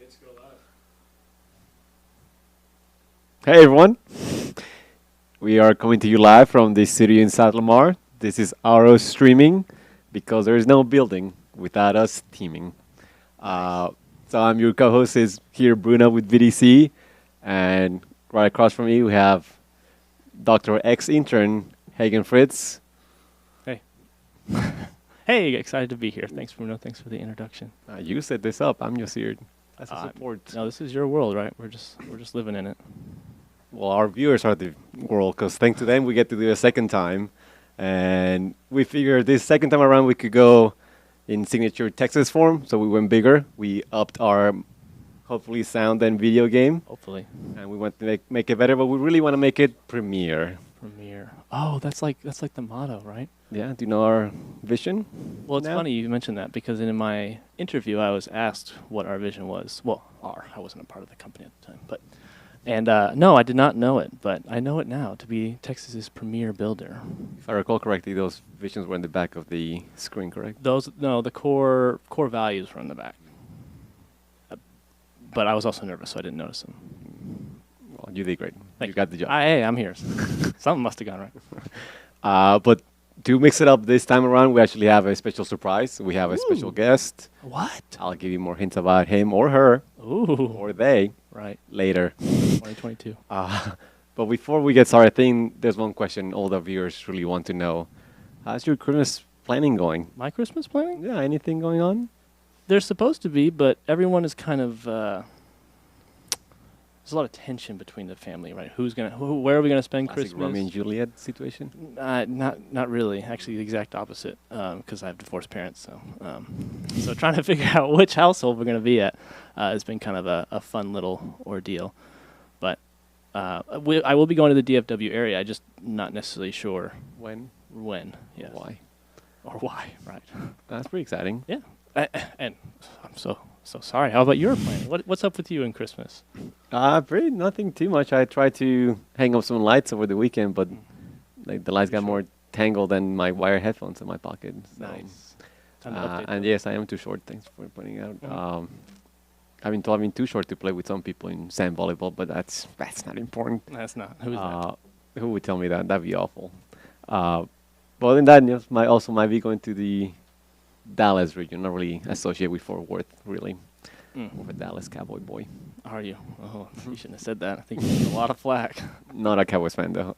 Let's go live. Hey everyone, we are coming to you live from the studio in South Lamar. This is RO streaming because there is no building without us teaming. Uh, so I'm your co-host is here, Bruno with VDC, and right across from me we have Dr. X intern Hagen Fritz. Hey. Hey, excited to be here. Thanks, Bruno. Thanks for the introduction. You set this up. I'm just here as a support. No, this is your world, right? We're just living in it. Well, our viewers are the world because thanks to them we get to do a second time, and we figured this second time around we could go in signature Texas form, so we went bigger. We upped our hopefully sound and video game, Hopefully. and we want to make it better, but we really want to make it premiere. Premiere. Oh, that's like the motto, right? Yeah, do you know our vision? Well, it's now? funny you mentioned that because in my interview I was asked what our vision was. Well, I wasn't a part of the company at the time, but no, I did not know it, but I know it now to be Texas's premier builder. If I recall correctly, those visions were in the back of the screen, correct? The core values were in the back. But I was also nervous, so I didn't notice them. Well, you did great. Thank You got the job. Hey, I'm here. Something must have gone right. But to mix it up this time around, we actually have a special surprise. We have a special Ooh. guest. What? I'll give you more hints about him or her Ooh. or they Right. later. 2022. But before we get started, I think there's one question all the viewers really want to know. How's your Christmas planning going? My Christmas planning? Yeah, anything going on? There's supposed to be, but everyone is kind of. There's a lot of tension between the family, right? Where are we gonna spend Classic Christmas? Romeo and Juliet situation? Not really. Actually, the exact opposite. Because I have divorced parents, so trying to figure out which household we're gonna be at has been kind of a fun little ordeal. But I will be going to the DFW area. I just not necessarily sure When? Yes. Why? Or why. Right. That's pretty exciting. Yeah. And I'm so sorry. How about your planning? What's up with you in Christmas? Pretty nothing too much. I tried to hang up some lights over the weekend, but like the lights got more tangled than my wire headphones in my pocket. So. Nice. Time to update And them. yes, I am too short. Thanks for pointing out. Mhm. I've been told I've been too short to play with some people in sand volleyball, but that's not important. That's not. Who's that? Who would tell me that? That'd be awful. But other than that, yes, might be going to the Dallas region. Not really associated with Fort Worth, really. I'm a Dallas Cowboy boy. Are you? Oh, you shouldn't have said that. I think you get a lot of flack. Not a Cowboys fan though.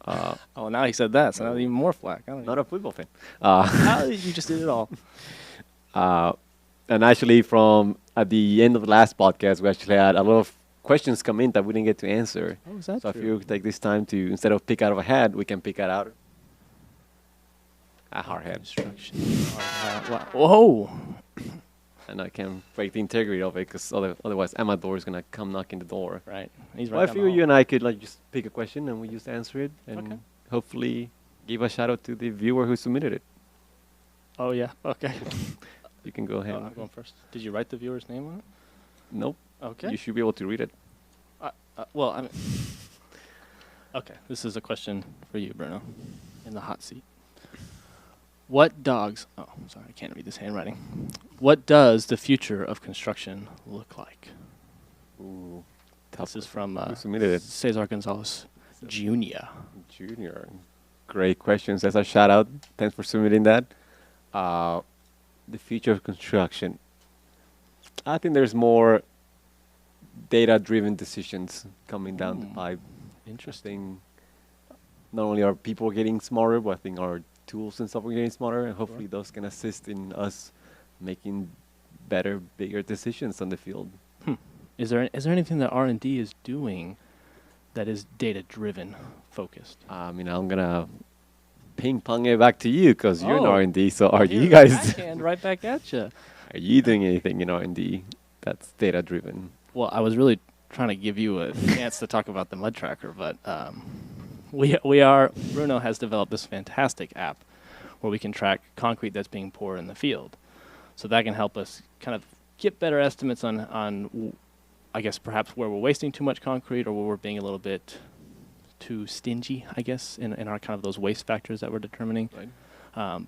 Oh, now he said that, so now even more flack. Not a football fan. You just did it all. And actually, from at the end of the last podcast, we actually had a lot of questions come in that we didn't get to answer. Oh, is that So true? if you take this time to, instead of pick out of a hat, we can pick it out a hard hat. Construction. Whoa. And I can break the integrity of it because otherwise Amador is going to come knocking the door. Right. He's Well, right. I feel you and I could like just pick a question and we just answer it and Okay. hopefully give a shout out to the viewer who submitted it. Oh yeah. Okay. You can go ahead. I'm going first. Did you write the viewer's name on it? Nope. Okay. You should be able to read it. Well, I mean. Okay. This is a question for you, Bruno, in the hot seat. What dogs? Oh, sorry, I can't read this handwriting. What does the future of construction look like? Ooh. This is from Who submitted it? Cesar Gonzalez Jr. Junior. Great questions. As a shout out. Thanks for submitting that. The future of construction. I think there's more data-driven decisions coming down the pipe. Interesting. Not only are people getting smarter, but I think our tools and stuff are getting smarter, and hopefully those can assist in us making better, bigger decisions on the field. Is there anything that R&D is doing that is data-driven focused? I mean, I'm gonna ping pong it back to you because you're in Oh. R&D. So are you Here, guys? backhand right back at you. Are you doing anything in R&D that's data-driven? Well, I was really trying to give you a chance to talk about the mud tracker, but Bruno has developed this fantastic app where we can track concrete that's being poured in the field. So that can help us kind of get better estimates on I guess perhaps where we're wasting too much concrete or where we're being a little bit too stingy, I guess, in our kind of those waste factors that we're determining. Right.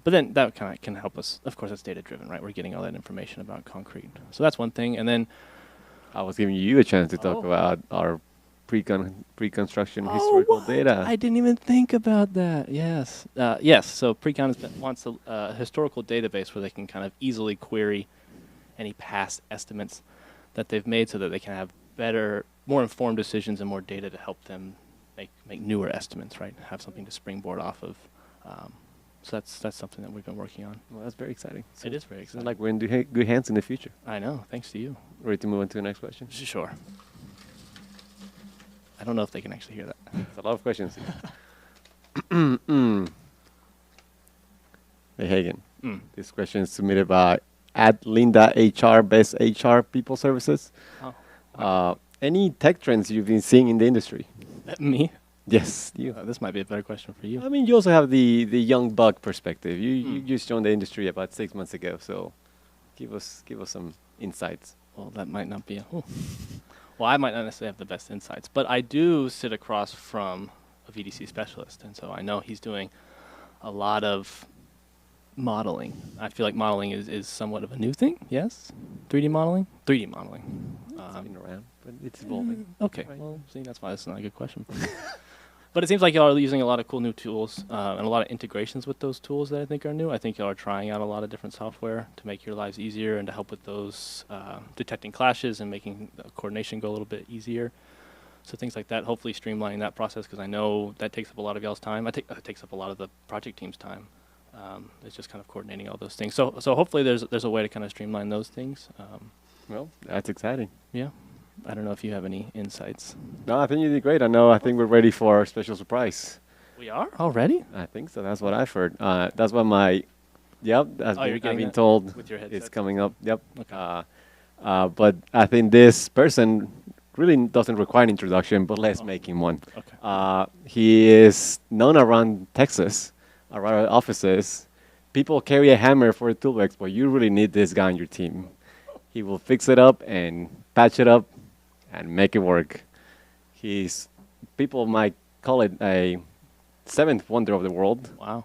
But then that kind of can help us. Of course, that's data driven, right? We're getting all that information about concrete. So that's one thing. And then I was giving you a chance to talk about our pre-construction historical what? data. I didn't even think about that. Yes. Yes. So Precon wants a historical database where they can kind of easily query any past estimates that they've made so that they can have better, more informed decisions and more data to help them make newer estimates, right? Have something to springboard off of. So that's something that we've been working on. Well, that's very exciting. So It is very it's exciting. like we're in good hands in the future. I know. Thanks to you. Ready to move on to the next question? Sure. I don't know if they can actually hear that. It's a lot of questions. Hey, Hagen. This question is submitted by @Linda HR, Best HR People Services. Oh. Any tech trends you've been seeing in the industry? Me? Yes, you. This might be a better question for you. I mean, you also have the young buck perspective. You just joined the industry about 6 months ago, so give us some insights. Well, that might not be a. Well, I might not necessarily have the best insights, but I do sit across from a VDC specialist, and so I know he's doing a lot of modeling. I feel like modeling is somewhat of a new thing. Yes, 3D modeling. 3D modeling. It's been around, but it's evolving. Okay. Right. Well, see, that's why this is not a good question. But it seems like y'all are using a lot of cool new tools and a lot of integrations with those tools that I think are new. I think y'all are trying out a lot of different software to make your lives easier and to help with those detecting clashes and making the coordination go a little bit easier. So things like that, hopefully streamlining that process, because I know that takes up a lot of y'all's time. It takes up a lot of the project team's time. It's just kind of coordinating all those things. So hopefully there's a way to kind of streamline those things. Well, that's exciting. Yeah. I don't know if you have any insights. No, I think you did great. I think we're ready for our special surprise. We are already? I think so. That's what I've heard. That's what my, I've been told with your it's headset? coming up. Yep. Okay. But I think this person really doesn't require an introduction, but let's make him one. Okay. He is known around Texas, around our offices. People carry a hammer for a toolbox, but you really need this guy on your team. He will fix it up and patch it up and make it work. People might call it a seventh wonder of the world. Wow.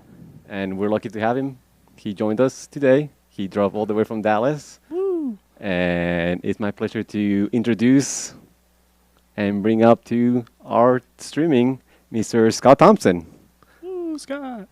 And we're lucky to have him. He joined us today. He drove all the way from Dallas. Woo. And it's my pleasure to introduce and bring up to our streaming Mr. Scott Thompson. Woo, Scott.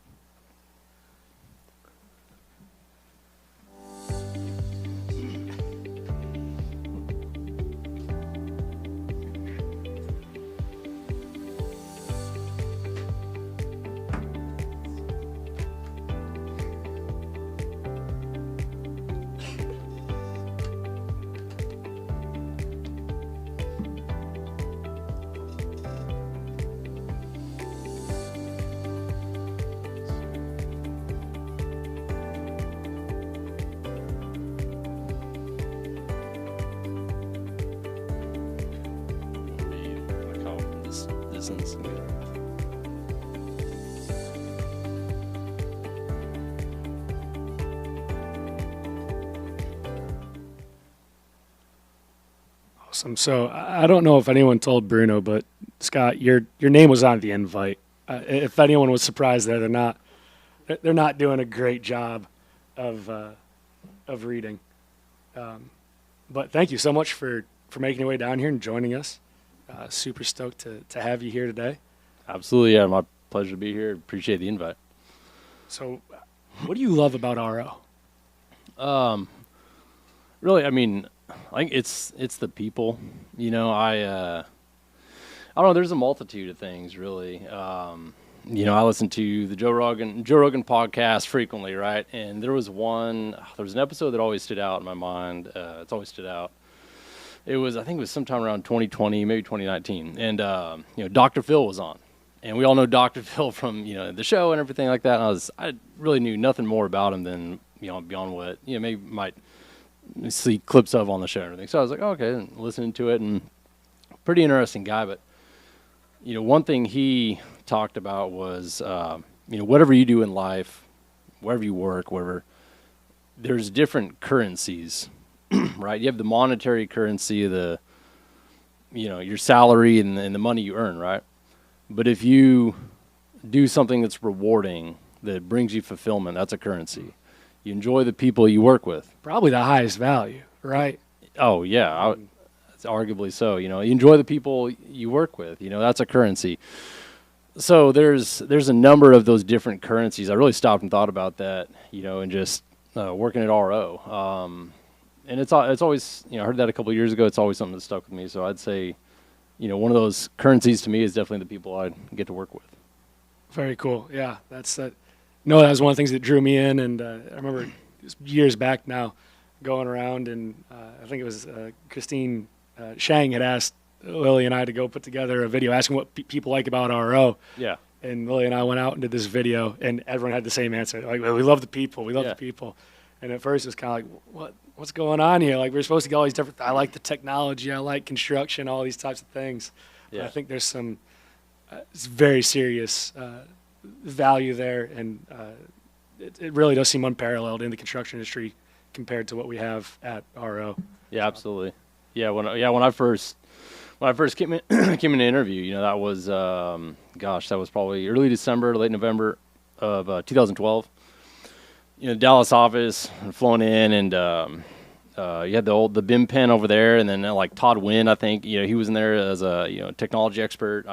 Distance. Awesome. So I don't know if anyone told Bruno, but Scott, your name was on the invite. If anyone was surprised there, they're not doing a great job of reading. But thank you so much for making your way down here and joining us. Super stoked to have you here today. Absolutely, yeah. My pleasure to be here. Appreciate the invite. So, what do you love about RO? Really, I mean, I think it's the people. You know, I don't know. There's a multitude of things, really. You know, I listen to the Joe Rogan podcast frequently, right? And there was an episode that always stood out in my mind. It's always stood out. I think it was sometime around 2020, maybe 2019. And, you know, Dr. Phil was on. And we all know Dr. Phil from, you know, the show and everything like that. And I really knew nothing more about him than, you know, beyond what, you know, maybe might see clips of on the show and everything. So I was like, oh, okay, and listening to it, and pretty interesting guy. But, you know, one thing he talked about was, you know, whatever you do in life, wherever you work, there's different currencies. Right, you have the monetary currency, you know, your salary and the money you earn, right? But if you do something that's rewarding, that brings you fulfillment, that's a currency. You enjoy the people you work with. Probably the highest value, right? Oh yeah, It's arguably so. You enjoy the people you work with. That's a currency. So there's a number of those different currencies. I really stopped and thought about that, and just working at RO. And it's always, I heard that a couple of years ago. It's always something that stuck with me. So I'd say, one of those currencies to me is definitely the people I get to work with. Very cool. Yeah, that's that. No, that was one of the things that drew me in, and I remember years back now, going around, and I think it was Christine Shang had asked Lily and I to go put together a video asking what people like about RO. Yeah. And Lily and I went out and did this video, and everyone had the same answer. Like, well, we love the people. We love the people. And at first it was kind of like, what's going on here? Like, we're supposed to get all these different, I like the technology, I like construction, all these types of things. Yeah. But I think there's some very serious value there, and it really does seem unparalleled in the construction industry compared to what we have at RO. Yeah, absolutely. Yeah, when I first came in to interview, that was that was probably early December, late November of 2012. Dallas office, flown in, and you had the BIM pen over there, and then like Todd Wynn, I think, he was in there as a technology expert.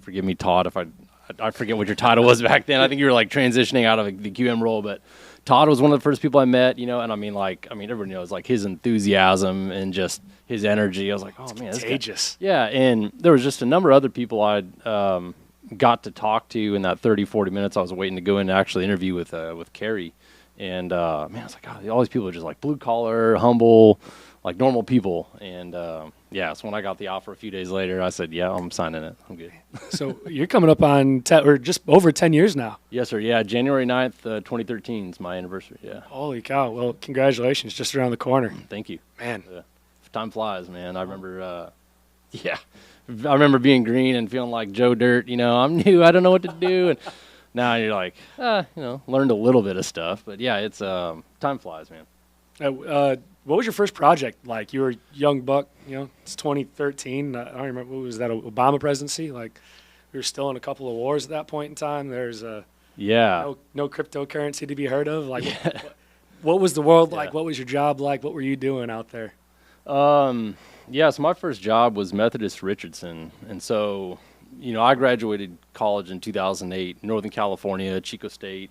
Forgive me, Todd, if I forget what your title was back then. I think you were like transitioning out of the QM role, but Todd was one of the first people I met, and everyone knows like his enthusiasm and just his energy. I was like, oh man, this contagious. Yeah, and there was just a number of other people I'd got to talk to in that 30, 40 minutes I was waiting to go in and actually interview with Carrie. And man, I was like, oh, all these people are just like blue collar, humble, like normal people. And so when I got the offer a few days later, I said, yeah, I'm signing it. I'm good. So you're coming up on or just over 10 years now. Yes, sir. Yeah, January 9th, 2013 is my anniversary. Yeah. Holy cow! Well, congratulations, just around the corner. Thank you, man. Time flies, man. I remember, I remember being green and feeling like Joe Dirt. I'm new. I don't know what to do. And now you're like, learned a little bit of stuff. But yeah, it's time flies, man. What was your first project like? You were a young buck, it's 2013. I don't remember, what was that, Obama presidency? Like, we were still in a couple of wars at that point in time. There's no cryptocurrency to be heard of. Like, what was the world like? What was your job like? What were you doing out there? So my first job was Methodist Richardson. And so, I graduated college in 2008, Northern California, Chico State.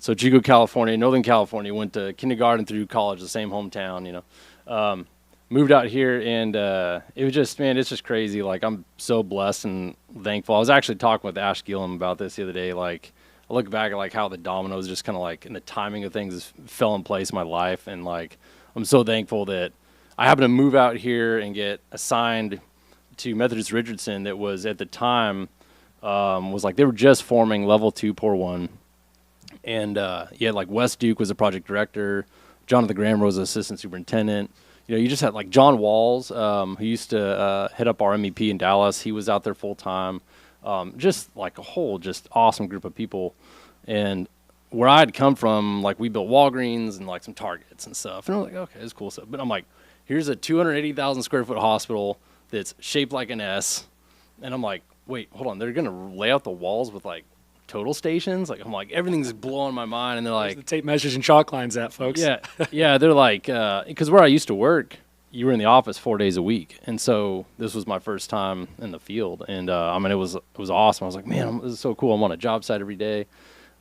So Chico, California, Northern California, went to kindergarten through college, the same hometown, moved out here, and it was just, man, it's just crazy. Like, I'm so blessed and thankful. I was actually talking with Ash Gillum about this the other day. Like, I look back at like how the dominoes just kind of like, and the timing of things just fell in place in my life. And like, I'm so thankful that I happened to move out here and get assigned to Methodist Richardson. That was at the time, was like, they were just forming level 2, pour 1. And like Wes Duke was a project director, Jonathan Graham was an assistant superintendent. You just had like John Walls, who used to head up our MEP in Dallas. He was out there full time. Just like a whole just awesome group of people. And where I'd come from, like we built Walgreens and like some Targets and stuff. And I'm like, okay, this cool stuff. But I'm like, here's a 280,000 square foot hospital that's shaped like an S. And I'm like, wait, hold on, they're gonna lay out the walls with like total stations? Like, I'm like, everything's blowing my mind. And they're like, the tape measures and chalk lines at, folks. Yeah, they're like, because where I used to work, you were in the office 4 days a week. And so this was my first time in the field. And it was awesome. I was like, man, this is so cool. I'm on a job site every day.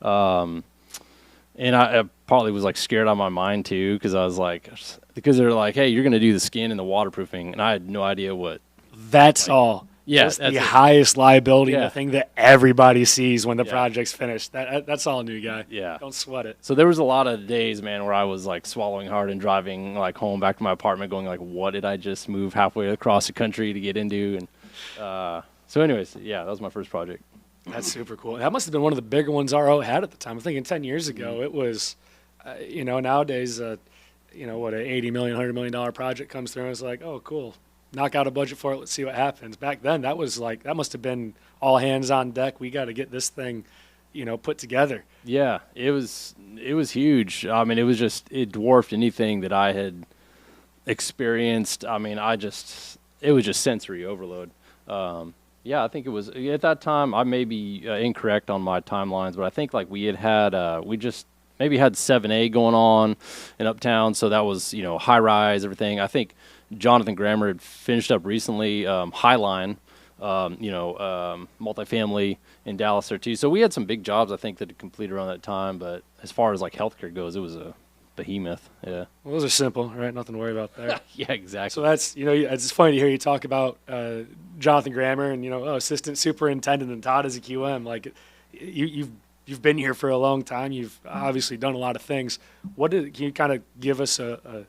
And I partly was like scared out of my mind too, because I was like, because they're like, hey, you're going to do the skin and the waterproofing. And I had no idea what. That's all. Yeah, that's the highest liability, the thing that everybody sees when the project's finished. That's all, new guy. Yeah. Don't sweat it. So there was a lot of days, man, where I was like swallowing hard and driving like home back to my apartment going like, what did I just move halfway across the country to get into? And so anyways, that was my first project. That's super cool. That must have been one of the bigger ones RO had at the time. I'm thinking 10 years ago, it was, nowadays, what, an $80 million, $100 million project comes through and it's like, oh, cool. Knock out a budget for it. Let's see what happens. Back then, that must have been all hands on deck. We got to get this thing, put together. Yeah, it was huge. I mean, it dwarfed anything that I had experienced. I mean, it was just sensory overload. I think it was at that time. I may be incorrect on my timelines, but I think like we just maybe had 7A going on in Uptown, so that was high rise, everything. I think Jonathan Grammer had finished up recently, Highline, multifamily in Dallas there too. So we had some big jobs I think that had completed around that time. But as far as like healthcare goes, it was a behemoth. Yeah. Well, those are simple, right? Nothing to worry about there. Yeah, exactly. So that's, it's funny to hear you talk about Jonathan Grammer and, assistant superintendent and Todd as a QM. Like, you've been here for a long time. You've obviously done a lot of things. Can you kind of give us a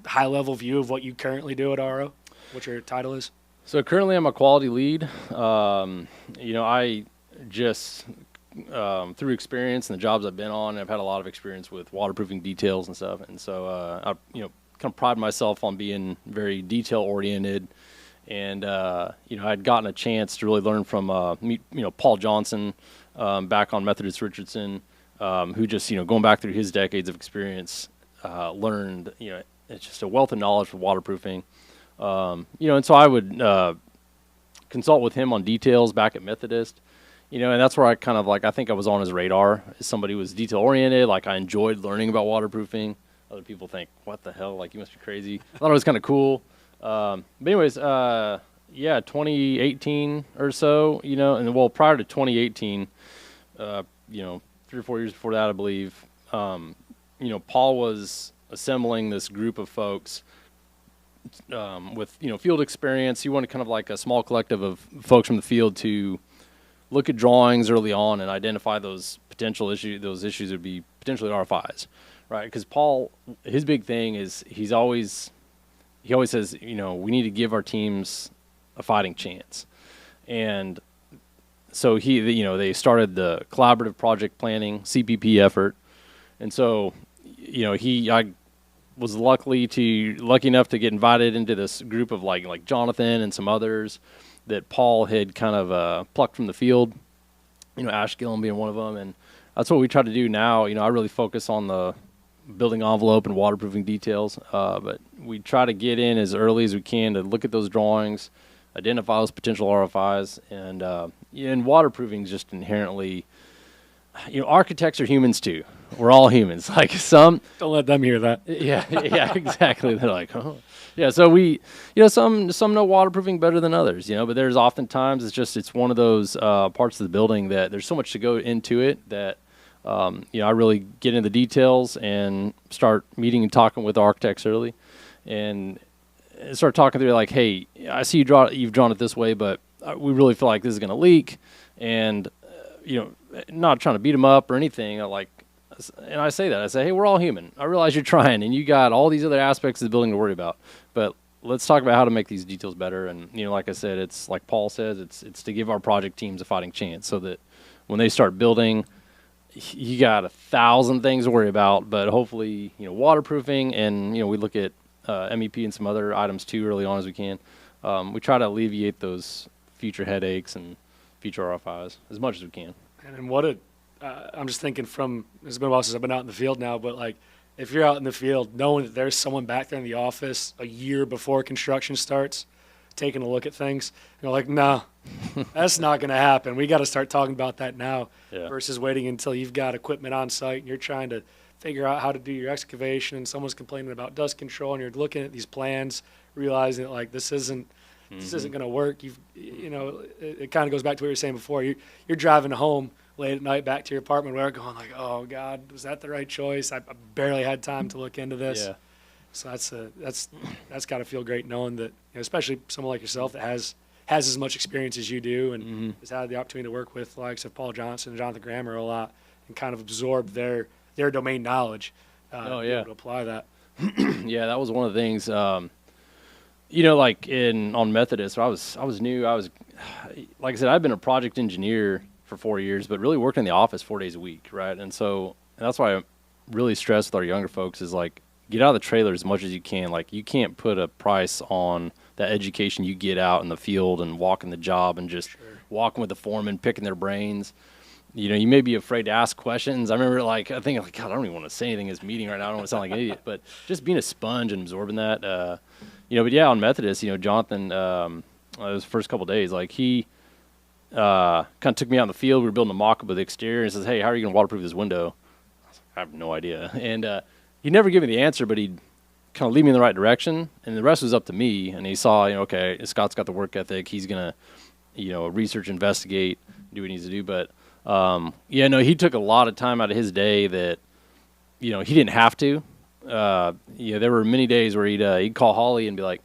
high-level view of what you currently do at RO, what your title is? So currently I'm a quality lead. I just, through experience and the jobs I've been on, I've had a lot of experience with waterproofing details and stuff. And so I kind of pride myself on being very detail-oriented. And, I'd gotten a chance to really learn from, Paul Johnson back on Methodist Richardson, who just, going back through his decades of experience, learned, it's just a wealth of knowledge for waterproofing. And so I would consult with him on details back at Methodist, and that's where I kind of I think I was on his radar as somebody who was detail oriented. Like I enjoyed learning about waterproofing. Other people think, what the hell? Like you must be crazy. I thought it was kind of cool. But anyways, 2018 or so, and prior to 2018, 3 or 4 years before that, I believe, Paul was assembling this group of folks with field experience. He wanted kind of like a small collective of folks from the field to look at drawings early on and identify those potential issues. Those issues would be potentially RFIs, right? Because Paul, his big thing is he always says, we need to give our teams a fighting chance, and so they started the collaborative project planning CPP effort, and so I was lucky enough to get invited into this group of like Jonathan and some others that Paul had kind of plucked from the field, Ash Gillum being one of them. And that's what we try to do now. I really focus on the building envelope and waterproofing details, but we try to get in as early as we can to look at those drawings, identify those potential RFIs, and waterproofing is just inherently, architects are humans too. We're all humans. Like some don't let them hear that. Yeah, exactly. They're like, oh, yeah. So we, some know waterproofing better than others, but there's oftentimes it's one of those parts of the building that there's so much to go into it that, I really get into the details and start meeting and talking with architects early, and start talking through like, hey, I see you've drawn it this way, but we really feel like this is going to leak, and not trying to beat them up or anything. And I say that. I say, hey, we're all human. I realize you're trying, and you got all these other aspects of the building to worry about. But let's talk about how to make these details better. And, like I said, it's like Paul says, it's to give our project teams a fighting chance so that when they start building, you got 1,000 things to worry about. But hopefully, waterproofing, and, we look at MEP and some other items too early on as we can. We try to alleviate those future headaches and future RFIs as much as we can. And I'm just thinking it's been a while since I've been out in the field now, but if you're out in the field knowing that there's someone back there in the office a year before construction starts, taking a look at things, no, that's not going to happen. We got to start talking about that now versus waiting until you've got equipment on site and you're trying to figure out how to do your excavation and someone's complaining about dust control and you're looking at these plans, realizing that this isn't going to work. It kind of goes back to what you were saying before. You're driving home late at night back to your apartment where going oh God, was that the right choice? I barely had time to look into this. Yeah. So that's got to feel great knowing that, especially someone like yourself that has as much experience as you do and has had the opportunity to work with the likes of Paul Johnson and Jonathan Grammer a lot and kind of absorb their domain knowledge. To apply that. Yeah, that was one of the things. On Methodist, I was new. Like I said, I've been a project engineer for 4 years, but really working in the office 4 days a week, right? And that's why I really stress with our younger folks is get out of the trailer as much as you can. You can't put a price on that education you get out in the field and walking the job and just walking with the foreman, picking their brains. You may be afraid to ask questions. I remember I think God, I don't even want to say anything in this meeting right now. I don't want to sound like an idiot, but just being a sponge and absorbing that. But yeah, on Methodist, Jonathan, those first couple of days, he kind of took me out in the field. We were building a mock-up of the exterior and says, hey, how are you going to waterproof this window? I have no idea. And he'd never give me the answer, but he'd kind of lead me in the right direction, and the rest was up to me. And he saw, okay, Scott's got the work ethic. He's gonna, research, investigate, do what he needs to do. But he took a lot of time out of his day that, he didn't have to. There were many days where he'd call Holly and be like,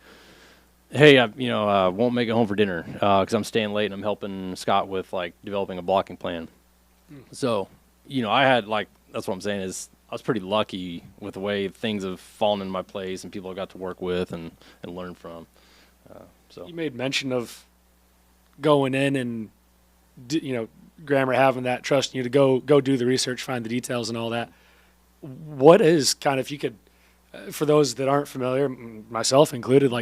"Hey, I won't make it home for dinner because I'm staying late and I'm helping Scott with like developing a blocking plan." So, I had that's what I'm saying is I was pretty lucky with the way things have fallen in my place and people I got to work with and learn from. So you made mention of going in and Grammer having that trusting you to go do the research, find the details and all that. What is kind of, if you could, for those that aren't familiar, myself included,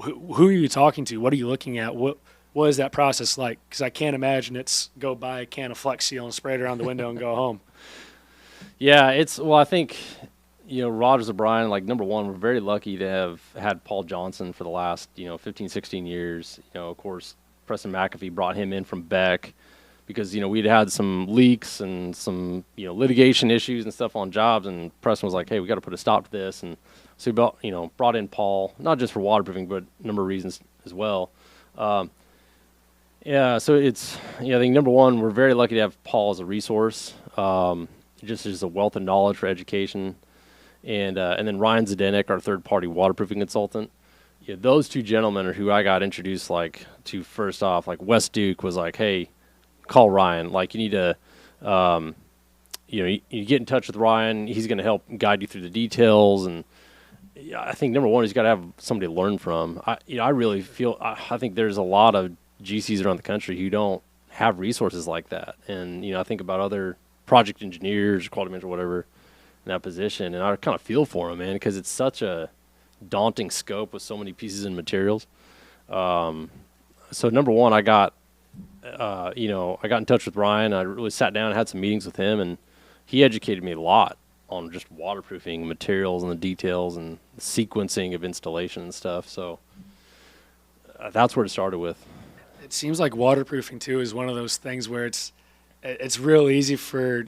who are you talking to? What are you looking at? What is that process like? Because I can't imagine it's go buy a can of Flex Seal and spray it around the window and go home. Yeah, I think, Rogers O'Brien, number one, we're very lucky to have had Paul Johnson for the last, 15, 16 years. Of course, Preston McAfee brought him in from Beck because, we'd had some leaks and some, litigation issues and stuff on jobs. And Preston was like, hey, we got to put a stop to this. And so we brought in Paul, not just for waterproofing, but a number of reasons as well. So it's, I think number one, we're very lucky to have Paul as a resource. Just as a wealth of knowledge for education. And then Ryan Zdenek, our third-party waterproofing consultant. Yeah, those two gentlemen are who I got introduced to first off. Wes Duke was like, hey, call Ryan. You need to, you get in touch with Ryan. He's going to help guide you through the details. And I think number one, he's got to have somebody to learn from. I really feel, I think there's a lot of GCs around the country who don't have resources like that. And, I think about other project engineers, quality manager, whatever, in that position. And I kind of feel for them, man, because it's such a daunting scope with so many pieces and materials. So number one, I got in touch with Ryan. I really sat down and had some meetings with him, and he educated me a lot on just waterproofing materials and the details and the sequencing of installation and stuff. So that's where it started with. It seems like waterproofing too is one of those things where it's real easy for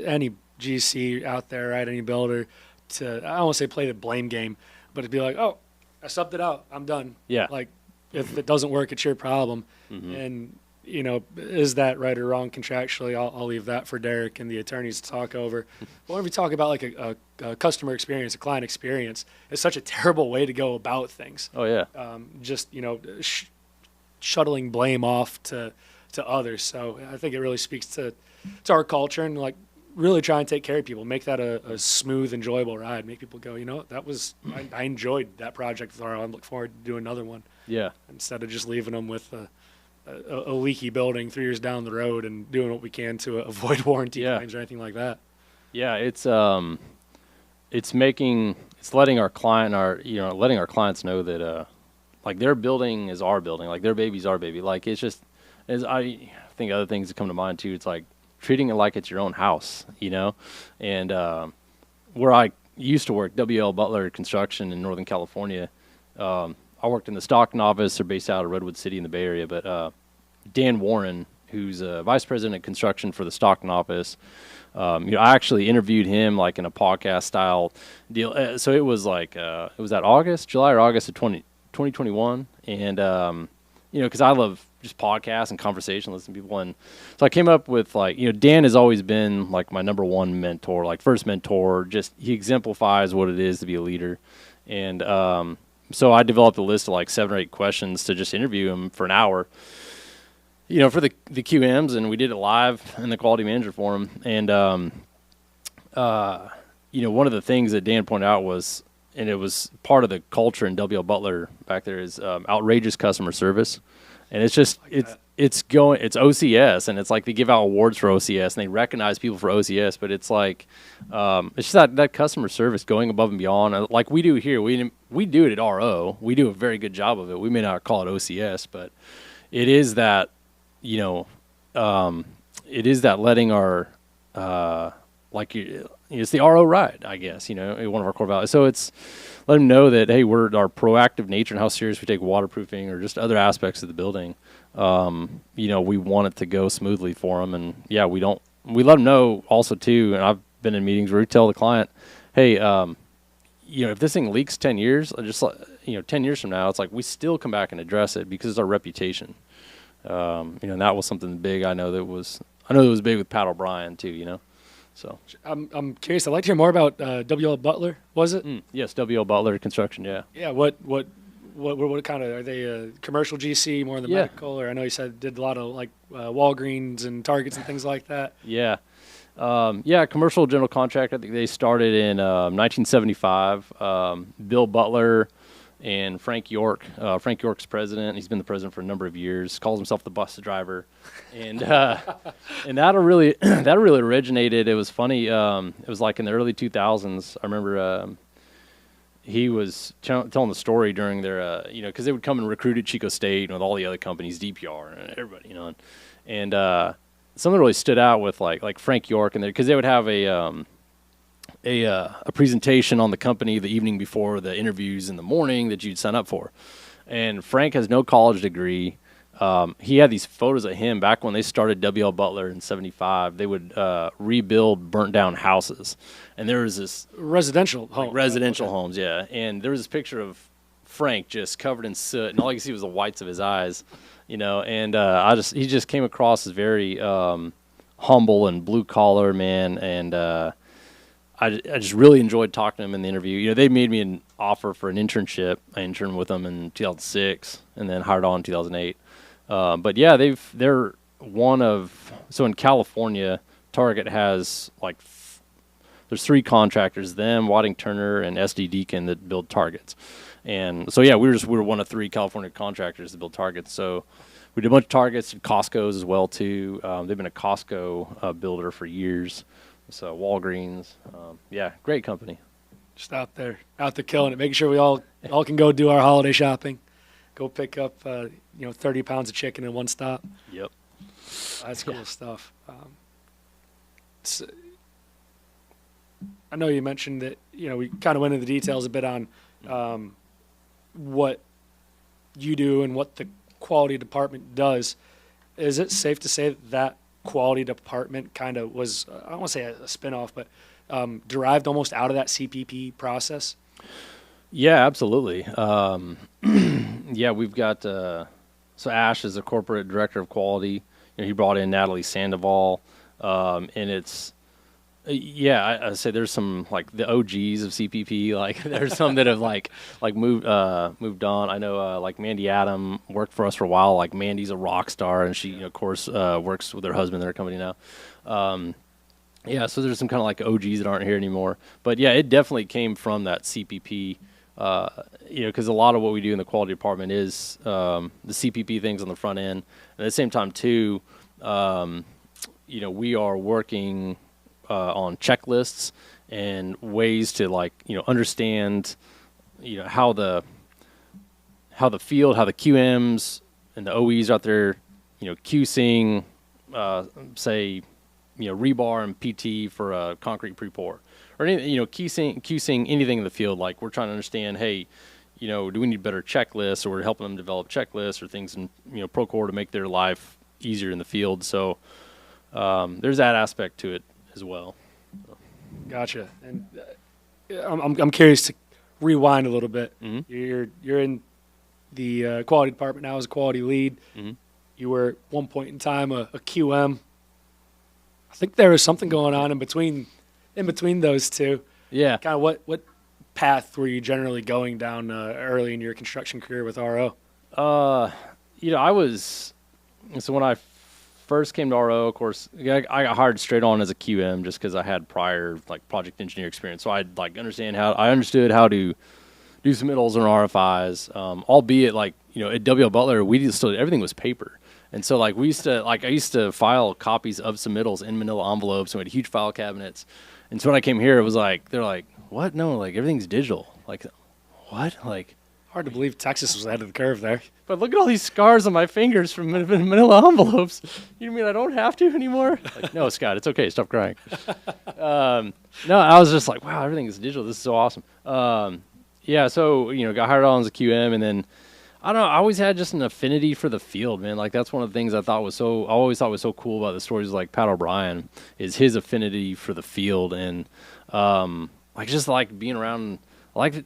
any GC out there, right? Any builder to, I don't want to say play the blame game, but to be like, oh, I subbed it out, I'm done. Yeah. If it doesn't work, it's your problem. Mm-hmm. And, is that right or wrong contractually? I'll leave that for Derek and the attorneys to talk over. But when we talk about a customer experience, a client experience, it's such a terrible way to go about things. Oh, yeah. Shuttling blame off to others. So I think it really speaks to our culture and really try and take care of people, make that a smooth, enjoyable ride, make people go, that was, I enjoyed that project. I look forward to doing another one. Yeah. Instead of just leaving them with a leaky building 3 years down the road and doing what we can to avoid warranty claims or anything like that. Yeah. It's letting our clients know that, their building is our building, their baby's our baby. It's just, as I think other things that come to mind too, it's treating it like it's your own house, and where I used to work, WL Butler Construction in Northern California, I worked in the Stockton office. They're based out of Redwood City in the Bay Area, but Dan Warren, who's vice president of construction for the Stockton office, I actually interviewed him in a podcast style deal. So it was it was that July or August of 2021, and because I love just podcasts and conversation, listening to people. And so I came up with Dan has always been my number one mentor, first mentor, just he exemplifies what it is to be a leader. And so I developed a list of 7 or 8 questions to just interview him for an hour, for the QMs. And we did it live in the quality manager forum. And, one of the things that Dan pointed out was, and it was part of the culture in WL Butler back there, is outrageous customer service. And it's just, it's OCS, and it's they give out awards for OCS, and they recognize people for OCS, but it's it's just that customer service going above and beyond, like we do here. We do it at RO. We do a very good job of it. We may not call it OCS, but it is that, it is that letting our, it's the RO ride, I guess, one of our core values. So it's let them know that, hey, we're our proactive nature and how serious we take waterproofing or just other aspects of the building. We want it to go smoothly for them. And yeah, we let them know also too. And I've been in meetings where we tell the client, hey, if this thing leaks 10 years, just like, 10 years from now, it's like we still come back and address it because it's our reputation. And that was something big. I know that was big with Pat O'Brien too. So I'm curious. I'd like to hear more about W.L. Butler. Was it? Yes, W.L. Butler Construction. Yeah. Yeah. What kind of are they? A commercial GC, more in the medical, or I know you said did a lot of like Walgreens and Targets and things like that. Yeah. Commercial general contractor. I think they started in 1975. Bill Butler and Frank York. Frank York's president. He's been the president for a number of years. Calls himself the bus driver, and that really originated. It was funny. It was like in the early 2000s. I remember he was telling the story during their because they would come and recruit at Chico State and with all the other companies, DPR and everybody, and something really stood out with like Frank York and because they would have a presentation on the company the evening before the interviews in the morning that you'd sign up for. And Frank has no college degree. He had these photos of him back when they started W.L. Butler in 75. They would rebuild burnt down houses. And there was this residential home. Residential homes, yeah. And there was this picture of Frank just covered in soot, and all you could see was the whites of his eyes, and he just came across as very humble and blue collar man, and I just really enjoyed talking to him in the interview. They made me an offer for an internship. I interned with them in 2006 and then hired on in 2008. But yeah, they're so in California, Target has there's 3 contractors, them, Wadding Turner, and SD Deacon that build Targets. And so yeah, we were one of 3 California contractors that build Targets. So we did a bunch of Targets, Costco's as well too. They've been a Costco builder for years. So Walgreens, great company. Just out there killing it, making sure we all can go do our holiday shopping, go pick up 30 pounds of chicken in one stop. Yep, that's cool stuff. I know you mentioned that we kind of went into the details a bit on what you do and what the quality department does. Is it safe to say that quality department kind of was, I don't want to say a spinoff, but derived almost out of that CPP process? Yeah, absolutely. We've got so Ash is the corporate director of quality. He brought in Natalie Sandoval, and it's I say there's some like the OGs of CPP. Like there's some that have like moved on. I know like Mandy Adam worked for us for a while. Like Mandy's a rock star, and she of course works with her husband in their company now. So there's some kind of like OGs that aren't here anymore. But yeah, it definitely came from that CPP. Because a lot of what we do in the quality department is the CPP things on the front end. And at the same time too, we are working on checklists and ways to understand how the field, how the QMs and the OEs out there QCing say rebar and PT for a concrete pre-pour or anything, QCing anything in the field. Like we're trying to understand, hey, do we need better checklists, or we're helping them develop checklists or things in Procore to make their life easier in the field. So there's that aspect to it as well. Gotcha. And I'm curious to rewind a little bit. Mm-hmm. You're in the quality department now as a quality lead. Mm-hmm. You were at one point in time a QM. I think there was something going on in between those two. Yeah. Kind of what path were you generally going down early in your construction career with RO? I was so when I first came to RO, of course, I got hired straight on as a QM just because I had prior project engineer experience. So I understood how to do submittals and RFIs. Albeit at W.L. Butler, everything was paper. And so I used to file copies of submittals in manila envelopes, and we had huge file cabinets. And so when I came here, it was they're like, what? No, everything's digital. What? Hard to believe Texas was ahead of the curve there. But look at all these scars on my fingers from manila envelopes. You mean I don't have to anymore? No, Scott, it's okay. Stop crying. No, I was just like, wow, everything is digital. This is so awesome. So got hired on as a QM, and then I don't know. I always had just an affinity for the field, man. That's one of the things I always thought was so cool about the stories like Pat O'Brien is his affinity for the field, and just being around I like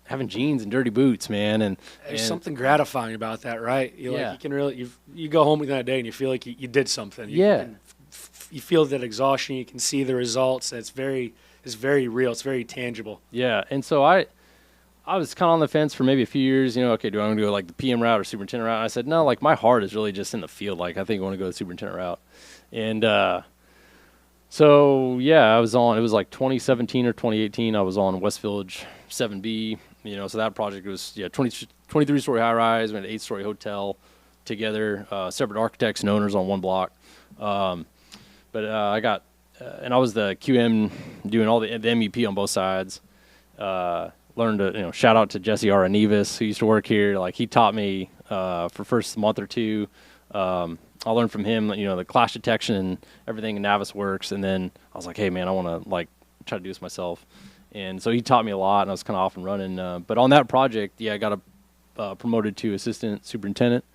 having jeans and dirty boots, man. And There's something gratifying about that, right? Yeah. You can really you go home that day and you feel like you did something. Yeah. You feel that exhaustion. You can see the results. It's very real. It's very tangible. Yeah, and so I was kind of on the fence for maybe a few years. Okay, do I want to go like the PM route or superintendent route? And I said no. Like my heart is really just in the field. Like I think I want to go the superintendent route. And so yeah, I was on. It was like 2017 or 2018. I was on West Village 7B. So that project was 23-story high rise, we had an 8-story hotel together, separate architects and owners on one block. But I got, and I was the QM doing all the MEP on both sides. Learned to, shout out to Jesse Aranivas, who used to work here. Like he taught me for first month or two. I learned from him, the clash detection and everything in Navisworks. And then I was like, hey man, I want to try to do this myself. And so he taught me a lot, and I was kind of off and running. But on that project, I got promoted to assistant superintendent.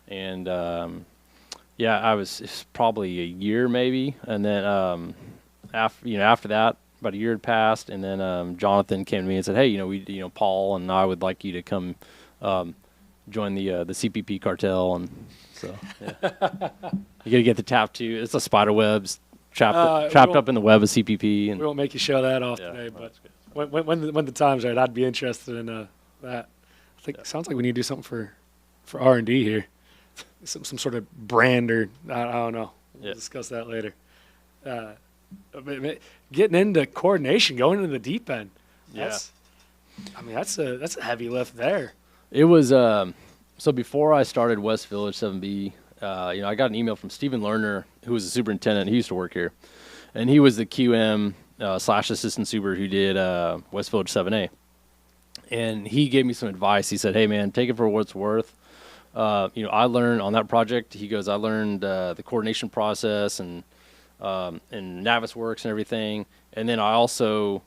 And I was probably a year maybe. And then after that, about a year had passed, and then Jonathan came to me and said, hey, Paul and I would like you to come join the CPP cartel. And so you got to get the TAP too. It's a spider webs trapped up in the web of CPP. And we won't make you show that off today, but when the time's right, I'd be interested in that. I think it sounds like we need to do something for R&D here, some sort of brand or I don't know. We'll discuss that later. Getting into coordination, going into the deep end. That's a heavy lift there. It was so before I started West Village 7B. I got an email from Stephen Lerner, who was a superintendent. He used to work here, and he was the QM / assistant super who did West Village 7A. And he gave me some advice. He said, "Hey man, take it for what it's worth." I learned on that project. He goes, "I learned the coordination process and Navisworks and everything, and then I also."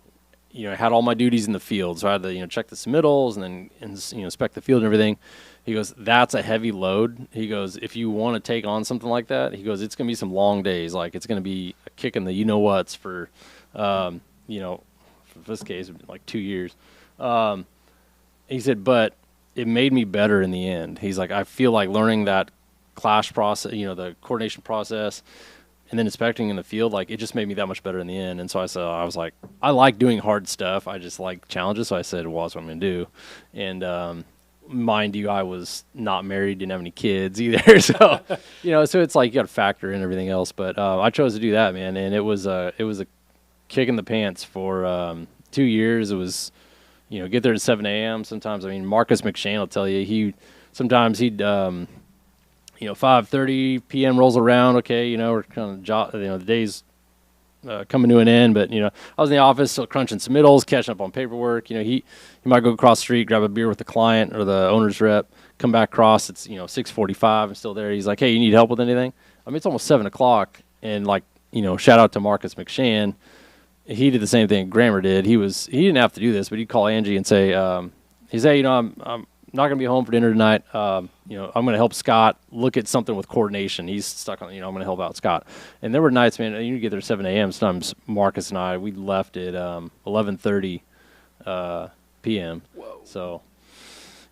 Had all my duties in the field, so I had to, check the submittals and then, inspect the field and everything. He goes, that's a heavy load. He goes, if you want to take on something like that, he goes, it's going to be some long days. Like it's going to be a kick in the you-know-whats for, for this case, like 2 years. He said, but it made me better in the end. He's like, I feel like learning that clash process, the coordination process, and then inspecting in the field, like it just made me that much better in the end. And so I was like, I like doing hard stuff. I just like challenges. So I said, well, that's what I'm going to do. And mind you, I was not married, didn't have any kids either. So, so it's like you got to factor in everything else. But I chose to do that, man. And it was a kick in the pants for 2 years. It was, get there at 7 a.m. Sometimes, Marcus McShane will tell you, sometimes he'd, 5:30 p.m. rolls around. Okay, we're kind of the day's coming to an end. But I was in the office still crunching submittals, catching up on paperwork. He might go across the street, grab a beer with the client or the owner's rep, come back across. It's 6:45. I'm still there. He's like, hey, you need help with anything? It's almost 7 o'clock, and shout out to Marcus McShane. He did the same thing Grammer did. He didn't have to do this, but he'd call Angie and say, he's hey, I'm not going to be home for dinner tonight. I'm going to help Scott look at something with coordination. He's stuck on, I'm going to help out Scott. And there were nights, man, you get there at 7 a.m. Sometimes Marcus and I, we left at 11:30 p.m. Whoa. So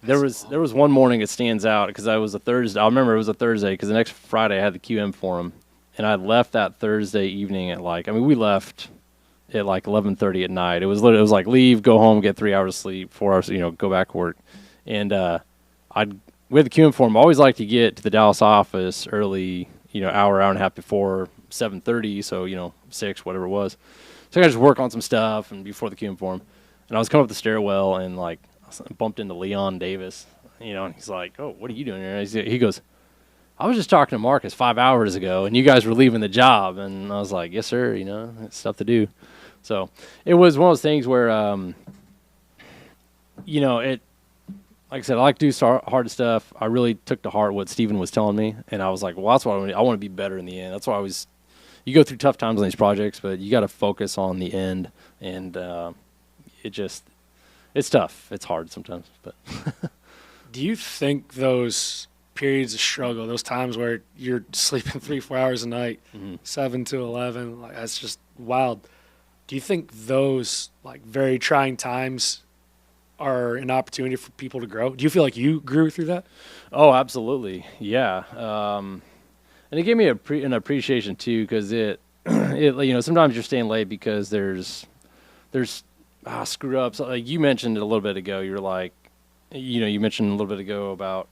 there was one morning it stands out because I was a Thursday. I remember it was a Thursday because the next Friday I had the QM for him. And I left that Thursday evening at we left at 11:30 at night. It was like leave, go home, get 3 hours of sleep, 4 hours, go back to work. And we had the QM form. I always like to get to the Dallas office early, hour and a half before 7:30, so 6, whatever it was. So I got to just work on some stuff and before the QM form. And I was coming up the stairwell and I bumped into Leon Davis, and he's like, "Oh, what are you doing here?" He goes, "I was just talking to Marcus 5 hours ago, and you guys were leaving the job." And I was like, "Yes, sir. It's stuff to do." So it was one of those things where, it. Like I said, I like to do hard stuff. I really took to heart what Steven was telling me, and I was like, well, that's what I want to be better in the end. That's why you go through tough times on these projects, but you got to focus on the end, and it's tough. It's hard sometimes. But do you think those periods of struggle, those times where you're sleeping 3-4 hours a night, 7 to 11, that's just wild. Do you think those very trying times are an opportunity for people to grow? Do you feel like you grew through that? Oh, absolutely. Yeah. And it gave me an appreciation too, because sometimes you're staying late because there's screw ups. Like you mentioned it a little bit ago. You're like, you mentioned a little bit ago about,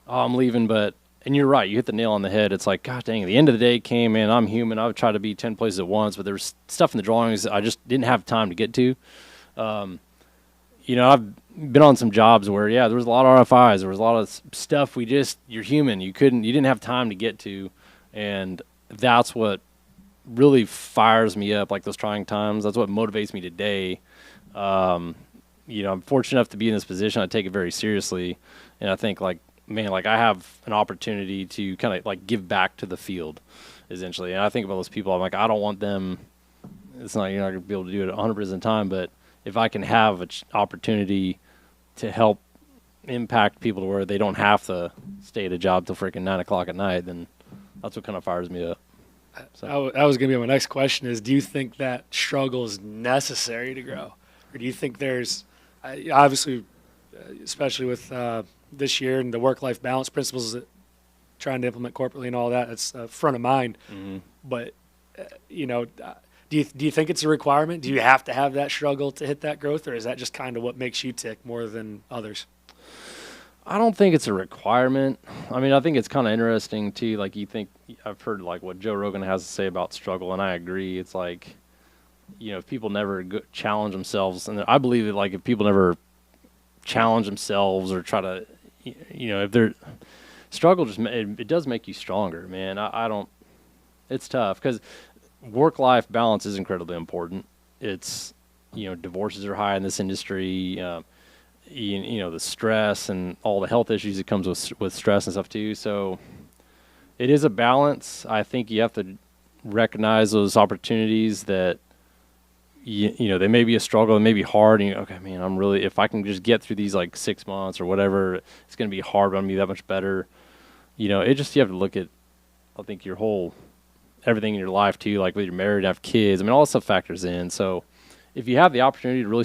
oh, I'm leaving, and you're right. You hit the nail on the head. It's like, God dang, the end of the day came in. I'm human. I would try to be 10 places at once, but there was stuff in the drawings that I just didn't have time to get to. I've been on some jobs where, there was a lot of RFIs. There was a lot of stuff you're human. You didn't have time to get to. And that's what really fires me up, like those trying times. That's what motivates me today. I'm fortunate enough to be in this position. I take it very seriously. And I think I have an opportunity to kind of like give back to the field essentially. And I think about those people, I'm like, I don't want them. It's not, you're not going to be able to do it 100% of the time, but if I can have an opportunity to help impact people to where they don't have to stay at a job till freaking 9 o'clock at night, then that's what kind of fires me up. So. That was going to be my next question is, do you think that struggle is necessary to grow? Or do you think there's, obviously, especially with this year and the work-life balance principles that trying to implement corporately and all that, it's front of mind. Mm-hmm. But, do you think it's a requirement? Do you have to have that struggle to hit that growth, or is that just kind of what makes you tick more than others? I don't think it's a requirement. I mean, I think it's kind of interesting too. Like I've heard like what Joe Rogan has to say about struggle, and I agree. It's like, if people never challenge themselves, and I believe that like if people never challenge themselves or try to, if they're struggle, it does make you stronger, man. I don't. It's tough because work-life balance is incredibly important. It's, divorces are high in this industry. The stress and all the health issues that comes with stress and stuff too. So it is a balance. I think you have to recognize those opportunities that, they may be a struggle, they may be hard. And okay, man, if I can just get through these like 6 months or whatever, it's going to be hard, but I'm going to be that much better. You have to look at, I think, everything in your life too, like whether you're married, have kids. I mean, all that stuff factors in. So if you have the opportunity to really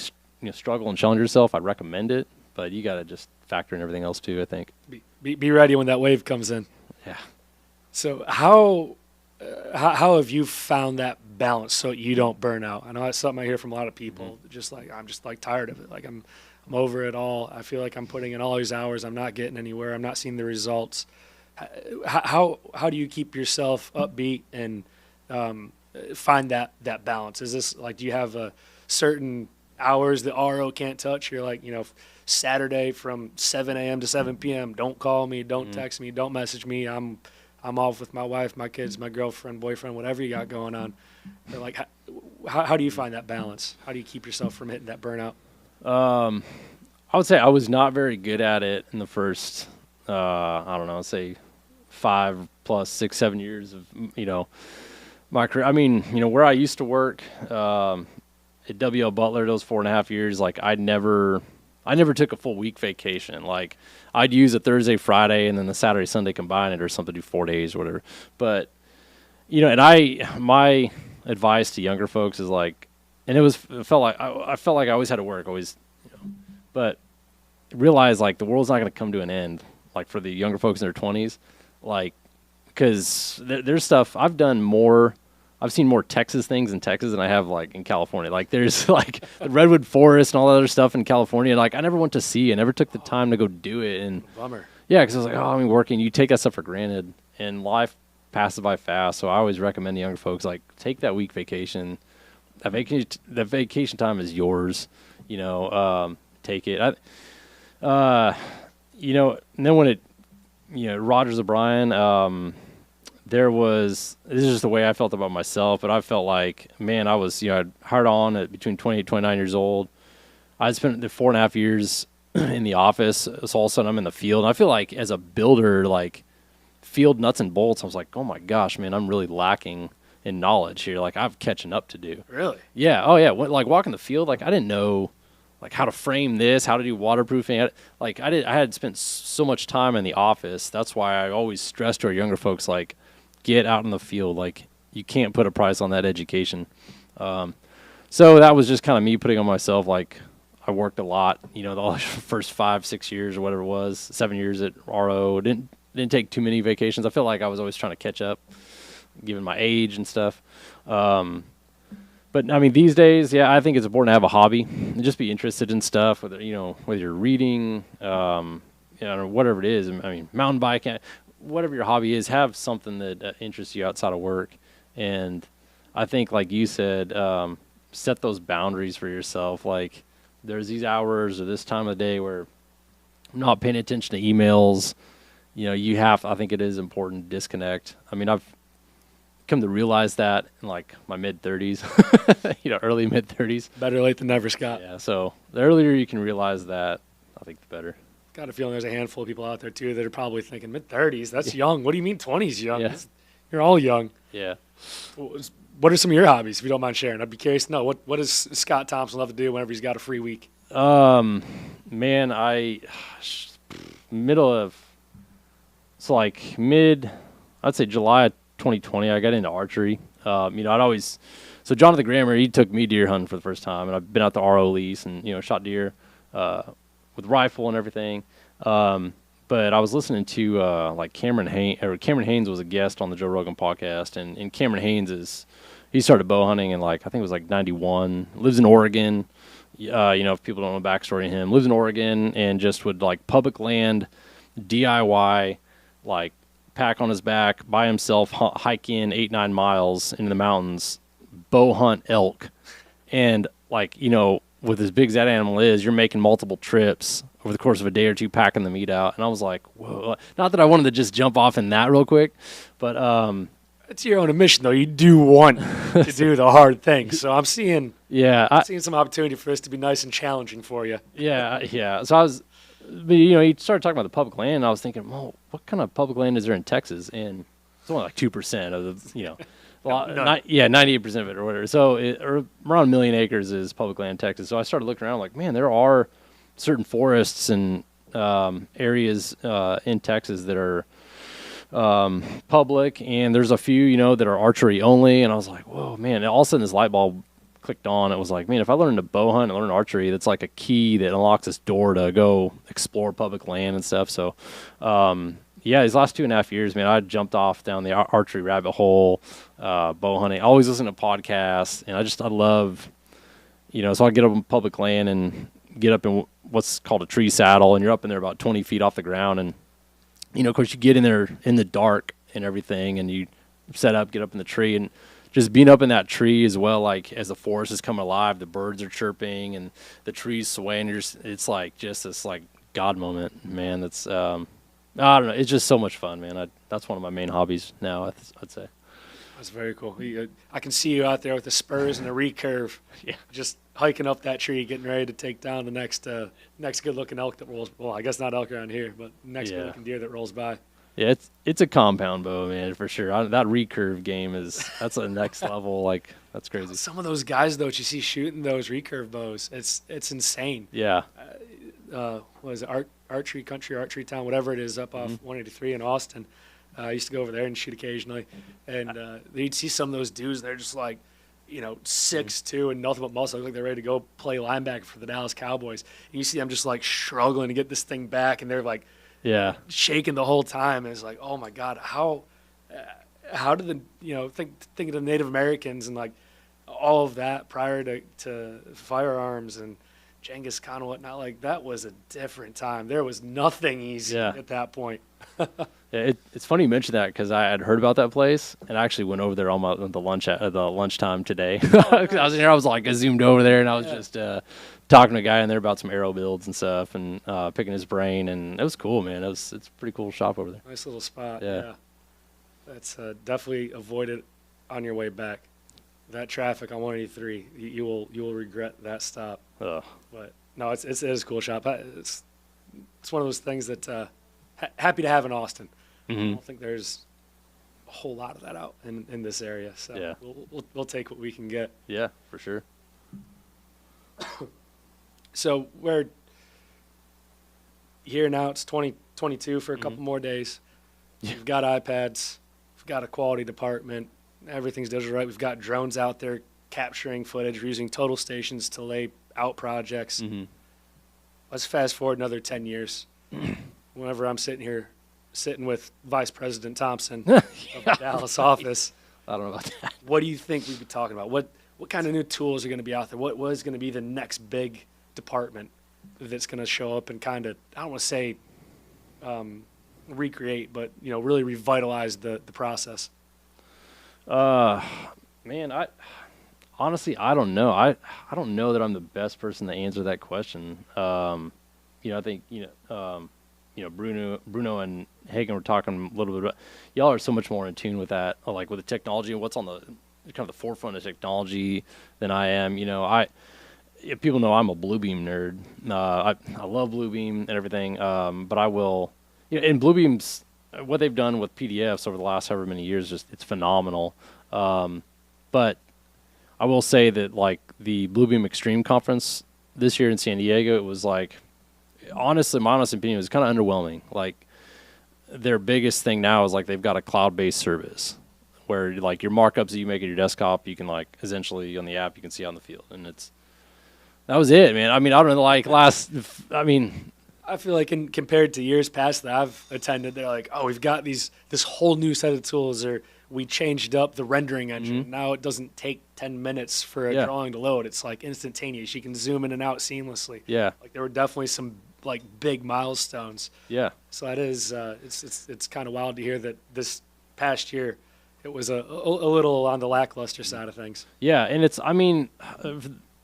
struggle and challenge yourself, I'd recommend it. But you got to just factor in everything else too, I think. Be ready when that wave comes in. Yeah. So how have you found that balance so you don't burn out? I know that's something I hear from a lot of people. Mm-hmm. I'm just tired of it. Like I'm over it all. I feel like I'm putting in all these hours. I'm not getting anywhere. I'm not seeing the results. How do you keep yourself upbeat and find that balance? Is this like, do you have a certain hours the RO can't touch? You're like, Saturday from 7 a.m. to 7 p.m. Don't call me, don't text me, don't message me. I'm off with my wife, my kids, my girlfriend, boyfriend, whatever you got going on. They're like, how do you find that balance? How do you keep yourself from hitting that burnout? I would say I was not very good at it in the first, say 5 plus 6, 7 years of, my career. I mean, where I used to work, at W.L. Butler, those 4.5 years, like I never took a full week vacation. Like I'd use a Thursday, Friday, and then the Saturday, Sunday combine it or something, do 4 days or whatever. But, and my advice to younger folks is like, and I felt like I always had to work, but realize like the world's not going to come to an end. Like for the younger folks in their 20s, like, because there's stuff I've seen more Texas things in Texas than I have like in California. Like there's like the redwood forest and all that other stuff in California. Like I never went to see. I never took the time to go do it. And bummer. Yeah, because I was like, I'm working. You take that stuff for granted, and life passes by fast. So I always recommend to younger folks like take that week vacation. That vacation time is yours. Take it. And then when Rogers O'Brien. This is just the way I felt about myself, but I felt like, man, I was, I'd hard on at between 28 and 29 years old. I spent the 4.5 years in the office. So all of a sudden I'm in the field. And I feel like as a builder, like field nuts and bolts, I was like, oh my gosh, man, I'm really lacking in knowledge here. Like I'm catching up to do. Really? Yeah. Oh yeah. Like walking the field, like I didn't know like how to frame this, how to do waterproofing. I had spent so much time in the office. That's why I always stress to our younger folks, like, get out in the field. Like you can't put a price on that education. So that was just kind of me putting on myself. Like I worked a lot, the first 5-6 years or whatever it was, 7 years at RO. Didn't take too many vacations. I feel like I was always trying to catch up, given my age and stuff. But I mean, these days, yeah, I think it's important to have a hobby and just be interested in stuff. Whether you're reading, whatever it is. I mean, mountain biking, whatever your hobby is, have something that interests you outside of work. And I think, like you said, set those boundaries for yourself. Like, there's these hours or this time of the day where I'm not paying attention to emails. I think it is important to disconnect. I mean, I've come to realize that in like my mid-30s, early mid-30s. Better late than never, Scott. Yeah, so the earlier you can realize that, I think the better. Got a feeling there's a handful of people out there, too, that are probably thinking, mid-30s, that's young. What do you mean 20s young? Yeah. You're all young. Yeah. What are some of your hobbies, if you don't mind sharing? I'd be curious to know. What does Scott Thompson love to do whenever he's got a free week? Man, I'd say July 2020, I got into archery. So Jonathan Grammer, he took me deer hunting for the first time, and I've been out to RO lease and, shot deer with rifle and everything. But I was listening to like Cameron Haynes was a guest on the Joe Rogan podcast, and Cameron Haynes he started bow hunting in I think it was 91, lives in Oregon. If people don't know the backstory of him, lives in Oregon and just would public land, DIY, pack on his back by himself, hike in 8-9 miles into the mountains, bow hunt elk. And with as big as that animal is, you're making multiple trips over the course of a day or two, packing the meat out. And I was like, whoa, not that I wanted to just jump off in that real quick, but, it's your own admission, though. You do want to do the hard thing. So I'm seeing some opportunity for this to be nice and challenging for you. Yeah. So he started talking about the public land, and I was thinking, well, what kind of public land is there in Texas? And it's only 2% of the, 98% of it or whatever. So around 1 million acres is public land in Texas. So I started looking around man, there are certain forests and areas in Texas that are public, and there's a few, that are archery only. And I was like, whoa, man. And all of a sudden this light bulb clicked on. It was like, man, if I learn to bow hunt and learn archery, that's like a key that unlocks this door to go explore public land and stuff. So, these last 2.5 years, man, I jumped off down the archery rabbit hole, bow hunting. I always listen to podcasts, and I love, so I get up on public land and get up in what's called a tree saddle, and you're up in there about 20 feet off the ground. And, of course, you get in there in the dark and everything, and you set up, get up in the tree, and just being up in that tree as well, as the forest is coming alive, the birds are chirping and the trees swaying. It's just this God moment, man. That's I don't know. It's just so much fun, man. That's one of my main hobbies now, I'd say. That's very cool. I can see you out there with the spurs and the recurve, just hiking up that tree, getting ready to take down the next good-looking elk that rolls. Well, I guess not elk around here, but next good-looking deer that rolls by. Yeah, it's a compound bow, man, for sure. That recurve game that's a next level. That's crazy. Some of those guys, though, that you see shooting those recurve bows, it's insane. Yeah. What is it, Archery Country, Archery Town, whatever it is, up off 183 in Austin. I used to go over there and shoot occasionally, and you'd see some of those dudes. They're just 6'2" and nothing but muscle. Look like they're ready to go play linebacker for the Dallas Cowboys. And you see them just struggling to get this thing back, and they're shaking the whole time. And it's like, oh my God, how did think of the Native Americans and all of that prior to firearms and Genghis Khan and whatnot. That was a different time. There was nothing easy at that point. Yeah, it's funny you mentioned that because I had heard about that place, and I actually went over there on the lunchtime today. I was in there, I zoomed over there, and I was just talking to a guy in there about some arrow builds and stuff, and picking his brain, and it was cool, man. It's a pretty cool shop over there. Nice little spot. Yeah. That's definitely avoid it on your way back. That traffic on 183, you will regret that stop. Ugh. But no, it is a cool shop. It's one of those things that happy to have in Austin. Mm-hmm. I don't think there's a whole lot of that out in this area. So we'll take what we can get. Yeah, for sure. So we're here now. It's 2022 for a couple more days. We've got iPads. We've got a quality department. Everything's digital, right? We've got drones out there capturing footage. We're using total stations to lay out projects. Mm-hmm. let's fast forward another 10 years. Whenever I'm sitting with Vice President Thompson of the Dallas office, I don't know about that. what do you think we'd be talking about? What kind of new tools are going to be out there? What is going to be the next big department that's going to show up and kind of, I don't want to say recreate, but really revitalize the process? Man, honestly, I don't know. I don't know that I'm the best person to answer that question. I think Bruno and Hagen were talking a little bit about. Y'all are so much more in tune with that, like with the technology and what's on the kind of the forefront of technology than I am. If people know I'm a Bluebeam nerd. I love Bluebeam and everything. But I will, and Bluebeam's what they've done with PDFs over the last however many years, it's phenomenal. But I will say that like the Bluebeam Extreme conference this year in San Diego, it was like, honestly, my honest opinion was kind of underwhelming. Like their biggest thing now is like they've got a cloud-based service where like your markups that you make at your desktop, you can like essentially on the app you can see on the field, and that was it, man. I mean, I don't know, like I feel like compared to years past that I've attended, they're like, oh, we've got this whole new set of tools, or we changed up the rendering engine. Mm-hmm. Now it doesn't take 10 minutes for a drawing to load. It's like instantaneous. You can zoom in and out seamlessly. Yeah. Like there were definitely some like big milestones. Yeah. So that is it's kind of wild to hear that this past year it was a little on the lackluster side of things. Yeah, and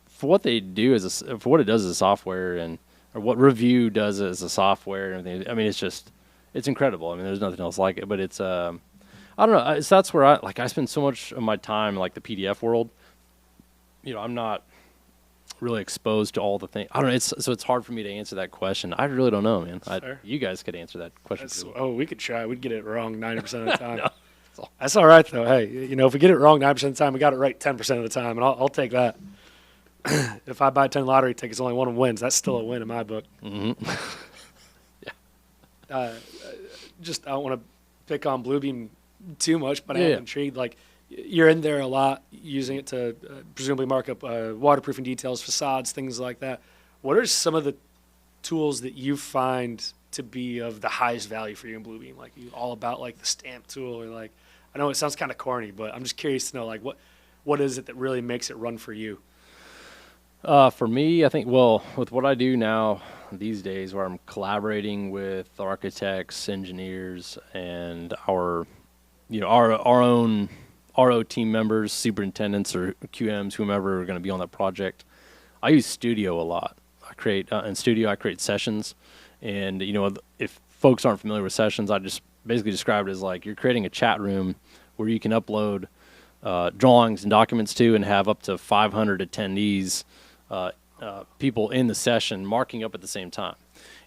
for what they do for what it does as a software or what Review does as a software and everything. I mean, it's incredible. I mean, there's nothing else like it. But it's I don't know. That's where I spend so much of my time like the PDF world. I'm not really exposed to all the things. I don't know. It's hard for me to answer that question. I really don't know, man. You guys could answer that question. We could try. We'd get it wrong 90% of the time. No, that's all right though. Hey, if we get it wrong 90% of the time, we got it right 10% of the time, and I'll take that. If I buy 10 lottery tickets, only one of them wins. That's still a win in my book. Mm-hmm. Yeah. I don't want to pick on Bluebeam too much, but I am intrigued. Like, you're in there a lot, using it to presumably mark up waterproofing details, facades, things like that. What are some of the tools that you find to be of the highest value for you in Bluebeam? Like, you all about like the stamp tool, or like, I know it sounds kind of corny, but I'm just curious to know like what is it that really makes it run for you? For me, I think, with what I do now these days, where I'm collaborating with architects, engineers, and our own RO team members, superintendents, or QMs, whomever are going to be on that project, I use Studio a lot. In Studio, I create sessions, and if folks aren't familiar with sessions, I just basically describe it as like you're creating a chat room where you can upload drawings and documents to, and have up to 500 attendees. People in the session marking up at the same time,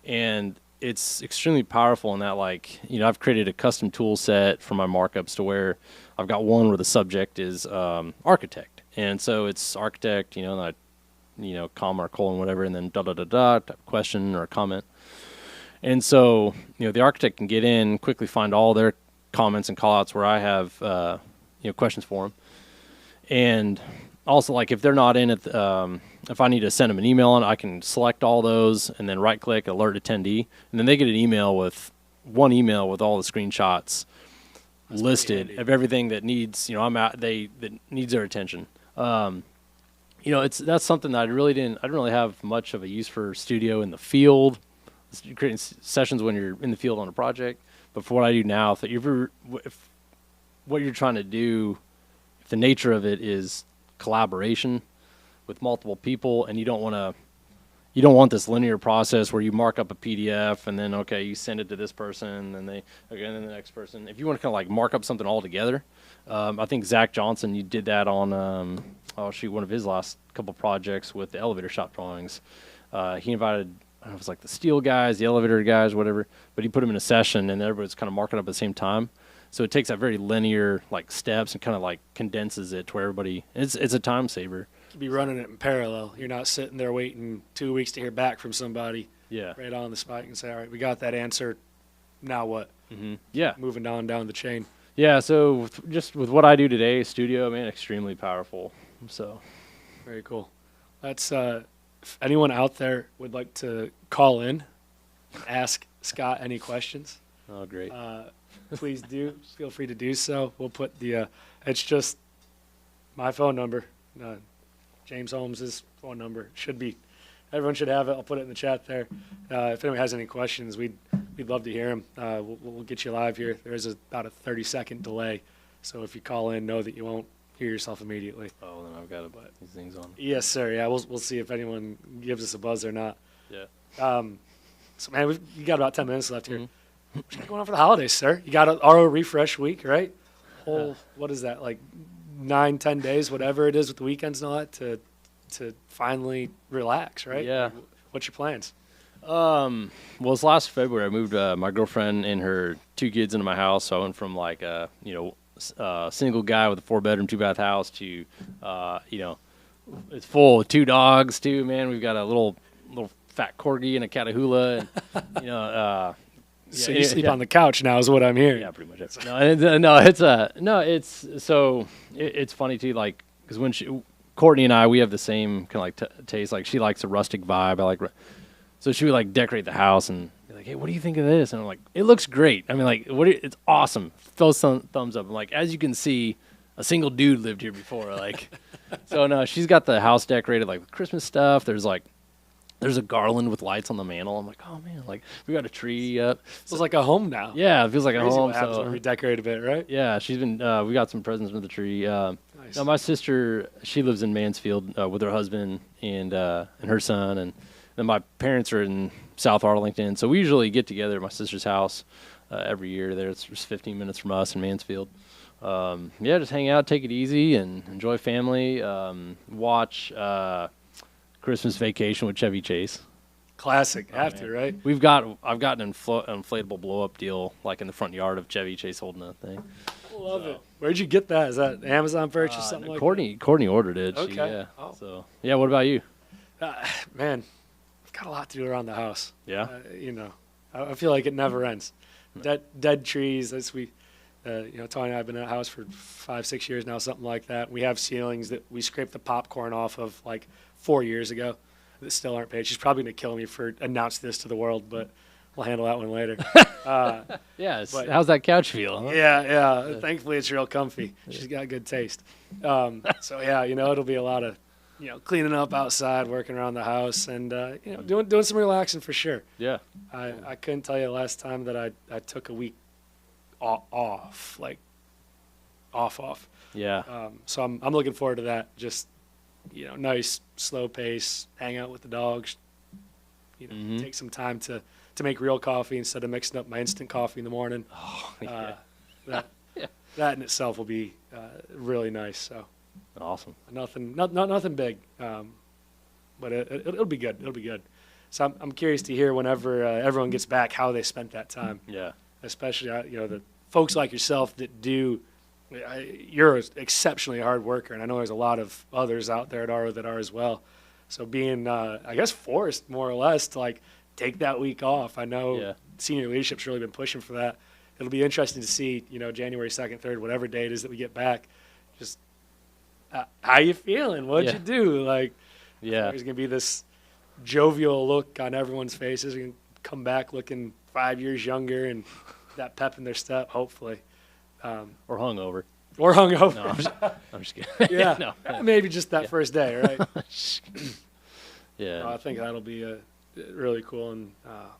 and it's extremely powerful in that, like, I've created a custom tool set for my markups to where I've got one where the subject is architect, and so it's architect, and comma or colon, whatever, and then question or a comment, and so the architect can get in quickly, find all their comments and callouts where I have questions for them, and also, like, if they're not in it, if I need to send them an email on, I can select all those and then right-click alert attendee, and then they get an email with all the screenshots listed of everything that needs that needs their attention. That's something that I didn't really have much of a use for Studio in the field, creating sessions when you're in the field on a project. But for what I do now, if what you're trying to do, if the nature of it is collaboration with multiple people, and you don't want this linear process where you mark up a PDF and then you send it to this person and then the next person. If you want to kind of like mark up something all together, I think Zach Johnson, you did that on one of his last couple projects with the elevator shop drawings. He invited, I don't know if it was like the steel guys, the elevator guys, whatever, but he put them in a session and everybody's kind of marking up at the same time. So it takes that very linear like steps and kind of like condenses it to where everybody. It's a time saver. You could be running it in parallel. You're not sitting there waiting 2 weeks to hear back from somebody. Yeah. Right on the spot, you can say, all right, we got that answer. Now what? Mm-hmm. Yeah. Moving down the chain. Yeah. So just with what I do today, Studio, man, extremely powerful. So. Very cool. Let's if anyone out there would like to call in, ask Scott any questions, Oh, great. please do. Feel free to do so. We'll put the, it's just my phone number, James Holmes' phone number. Should be, everyone should have it. I'll put it in the chat there. If anyone has any questions, we'd love to hear them. We'll get you live here. There is about a 30-second delay, so if you call in, know that you won't hear yourself immediately. Oh, then I've got to put these things on. Yes, sir. Yeah, we'll see if anyone gives us a buzz or not. Yeah. So, man, you got about 10 minutes left here. Mhm. What you got going on for the holidays, sir? You got an RO refresh week, right? What is that, like 9-10 days, whatever it is with the weekends and all that, to finally relax, right? Yeah. What's your plans? Well, it's last February. I moved my girlfriend and her 2 kids into my house. So I went from like a single guy with a 4-bedroom, 2-bath house to it's full with 2 dogs too. Man, we've got a little fat corgi and a Catahoula. And, So you sleep on the couch now, is what I'm hearing. yeah, pretty much. It's funny too, like because when Courtney and we have the same kind of like taste. Like she likes a rustic vibe. I like. So she would like decorate the house and be like, "Hey, what do you think of this?" And I'm like, "It looks great." I mean, like, it's awesome. Those thumbs up. I'm like, as you can see, a single dude lived here before. Like, so no, she's got the house decorated like with Christmas stuff. There's a garland with lights on the mantle. I'm like, oh man, like we got a tree up. Feels like a home now. Yeah, it feels like a Crazy home. what happens when So we decorate a bit, right? yeah, she's been. We got some presents under the tree. Nice. No, my sister, she lives in Mansfield with her husband and her son, and then my parents are in South Arlington. So we usually get together at my sister's house every year. There, it's just 15 minutes from us in Mansfield. Just hang out, take it easy, and enjoy family. Watch Christmas Vacation with Chevy Chase. Classic. Have man. to, right? I've got an inflatable blow up deal like in the front yard of Chevy Chase holding that thing. Love it. Where'd you get that? Is that Amazon purchase, something like Courtney ordered it. Okay. Yeah. Oh. So yeah, what about you? that? Man, I've got a lot to do around the house. Yeah. I feel like it never ends. Dead trees. Tony and I have been in a house for 5-6 years now, something like that. We have ceilings that we scraped the popcorn off of like 4 years ago that still aren't paid. She's probably going to kill me for announcing this to the world, but we'll handle that one later. Yeah. But- How's that couch feel? Huh? Yeah. Thankfully, it's real comfy. She's got good taste. So yeah, it'll be a lot of, cleaning up outside, working around the house, and doing some relaxing for sure. Yeah. I couldn't tell you the last time that I took a week off, like off. Yeah. So I'm looking forward to that. Just nice slow pace, hang out with the dogs. Mhm. Take some time to make real coffee instead of mixing up my instant coffee in the morning. Oh, yeah. That in itself will be really nice. So Awesome. nothing big, but it'll be good. It'll be good. So I'm curious to hear whenever everyone gets back how they spent that time. Yeah. Especially the folks like yourself that do. You're an exceptionally hard worker, and I know there's a lot of others out there at RO that are as well. So being, I guess, forced more or less to like take that week off. I know senior leadership's really been pushing for that. It'll be interesting to see, January 2nd, 3rd, whatever day it is that we get back. Just how you feeling? What'd you do? Like, there's gonna be this jovial look on everyone's faces. We can come back looking 5 years younger and that pep in their step, hopefully. Or hungover. Or hungover. No, I'm just kidding. Yeah, No. maybe just that first day, right? Yeah. I think that'll be really cool. And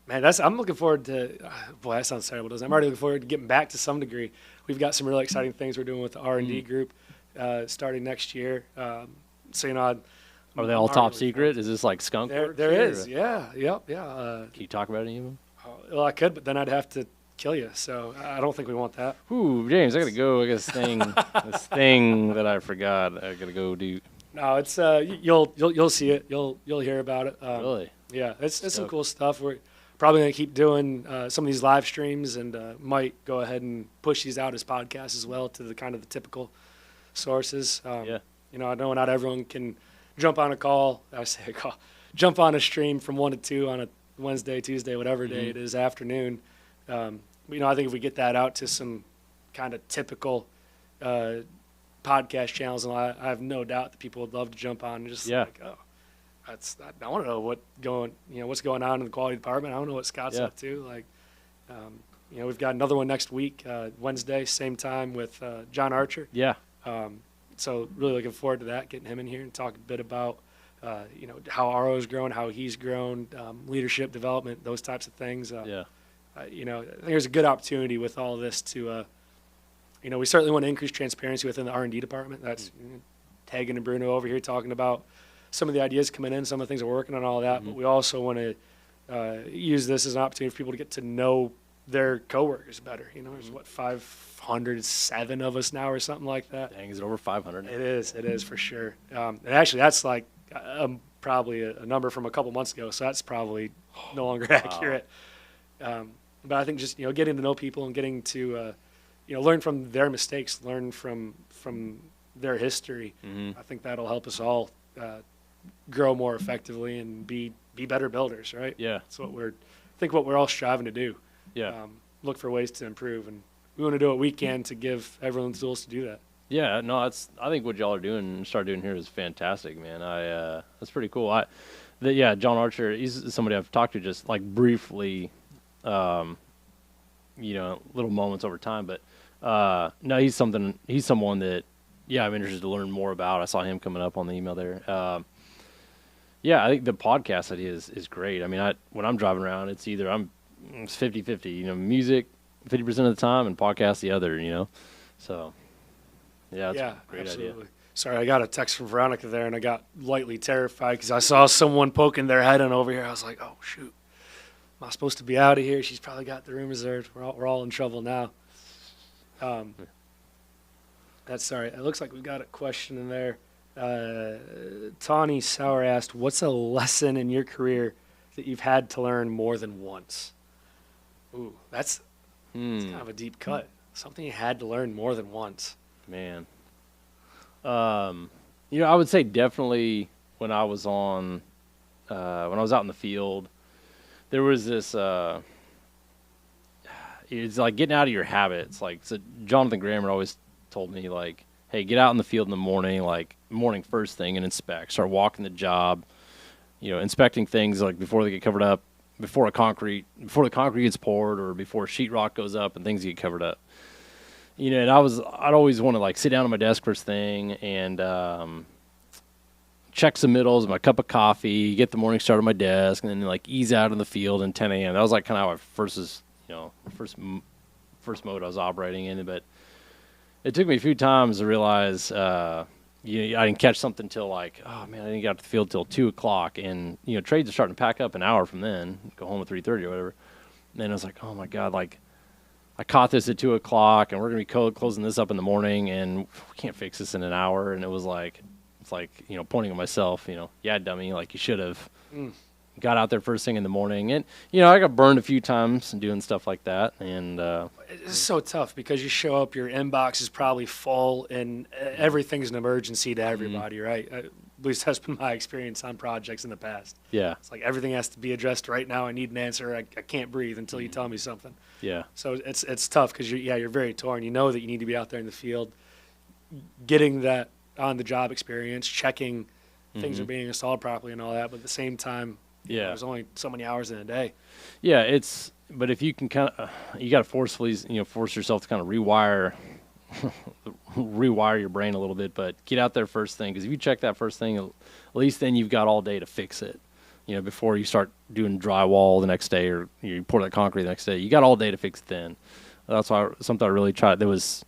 man, I'm looking forward to. Boy, that sounds terrible, doesn't it? I'm already looking forward to getting back to some degree. We've got some really exciting things we're doing with the R&D group starting next year. Are they all top secret? Is this like skunk? There works here, is, or- yeah, yep, yeah. Can you talk about any of them? Well, I could, but then I'd have to kill you. So I don't think we want that. Ooh, James, I gotta go. I got this thing that I forgot. I gotta go do. No, it's you'll see it. You'll hear about it. Really? Yeah, it's some Stoked. cool stuff. We're probably gonna keep doing some of these live streams, and might go ahead and push these out as podcasts as well to the kind of the typical sources. Yeah. I know not everyone can jump on a call. I say a call, jump on a stream from 1 to 2 on a Wednesday, Tuesday, whatever day it is afternoon. I think if we get that out to some kind of typical podcast channels, and I have no doubt that people would love to jump on and just like, oh, I want to know what's going on in the quality department. I don't know what Scott's Yeah. up to. Like, we've got another one next week, Wednesday, same time with John Archer. Yeah. So really looking forward to that, getting him in here and talk a bit about, how RO's grown, how he's grown, leadership development, those types of things. Yeah. I think there's a good opportunity with all this to, we certainly want to increase transparency within the R&D department. That's Tegan and Bruno over here talking about some of the ideas coming in, some of the things we're working on, all that. But we also want to use this as an opportunity for people to get to know their coworkers better. There's 507 of us now or something like that. Dang, is it over 500? It is for sure. And actually, that's like probably a number from a couple months ago, so that's probably no longer accurate. But I think just getting to know people and getting to learn from their mistakes, learn from their history. I think that'll help us all grow more effectively and be better builders, right? Yeah. That's what we're all striving to do. Yeah. Look for ways to improve, and we want to do what we can to give everyone the tools to do that. Yeah, no, I think what y'all are doing and start doing here is fantastic, man. That's pretty cool. John Archer, he's somebody I've talked to just like briefly, little moments over time, but no, he's someone that, I'm interested to learn more about. I saw him coming up on the email there. I think the podcast idea is great. I mean, when I'm driving around, it's 50-50, music 50% of the time and podcast the other, so. Yeah, that's a great absolutely. idea. Sorry, I got a text from Veronica there, and I got lightly terrified because I saw someone poking their head in over here. I was like, oh, shoot. Am I supposed to be out of here? She's probably got the room reserved. We're all in trouble now. That's sorry. It looks like we've got a question in there. Tawny Sauer asked, what's a lesson in your career that you've had to learn more than once? Ooh, that's kind of a deep cut. Something you had to learn more than once. Man. I would say definitely when I was out in the field, there was this, it's like getting out of your habits. Like, so Jonathan Grammer always told me, like, hey, get out in the field in the morning, like morning first thing, and inspect. Start walking the job, inspecting things like before they get covered up, before the concrete gets poured, or before sheetrock goes up and things get covered up. And I'd always want to like sit down at my desk first thing and check some middles, my cup of coffee, get the morning start at my desk, and then like ease out in the field in 10 a.m. That was like kind of how first mode I was operating in. But it took me a few times to realize, I didn't catch something till like, oh man, I didn't get out to the field till 2 o'clock, and trades are starting to pack up an hour from then, go home at 3:30 or whatever. And then I was like, oh my god, like. I caught this at 2 o'clock, and we're going to be closing this up in the morning, and we can't fix this in an hour. And it's like, pointing at myself, yeah, dummy, like you should have got out there first thing in the morning. And, I got burned a few times doing stuff like that. And it's so tough because you show up, your inbox is probably full, and everything's an emergency to everybody, right? At least that's been my experience on projects in the past. yeah, It's like everything has to be addressed right now. I need an answer. I can't breathe until you tell me something. yeah, So it's tough because you're very torn. You know that you need to be out there in the field, getting that on the job experience, checking things are being installed properly and all that. But at the same time, yeah. there's only so many hours in a day. Yeah, but if you can kind of, you got to force yourself to kind of rewire your brain a little bit, but get out there first thing, because if you check that first thing, at least then you've got all day to fix it. Before you start doing drywall the next day, or you pour that concrete the next day, you got all day to fix it then. That's why something I really tried, that was,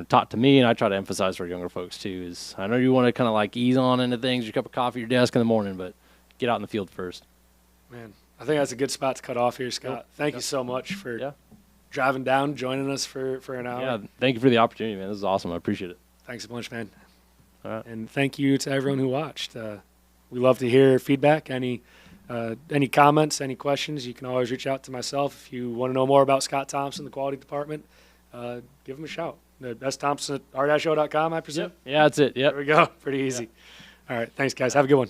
taught to me, and I try to emphasize for younger folks too, is I know you want to kind of like ease on into things, your cup of coffee, your desk in the morning, but get out in the field first. Man, I think that's a good spot to cut off here, Scott. Yep. Thank you so much for Yeah. driving down, joining us for an hour. Yeah, thank you for the opportunity, man. This is awesome. I appreciate it. Thanks a bunch, man. All right. And thank you to everyone who watched. We love to hear feedback. Any comments, any questions, you can always reach out to myself. If you want to know more about Scott Thompson, the quality department, give him a shout. That's Thompson at hardhatshow.com, I presume? Yep. Yeah, that's it. Yep. There we go. Pretty easy. All right. Thanks, guys. Have a good one.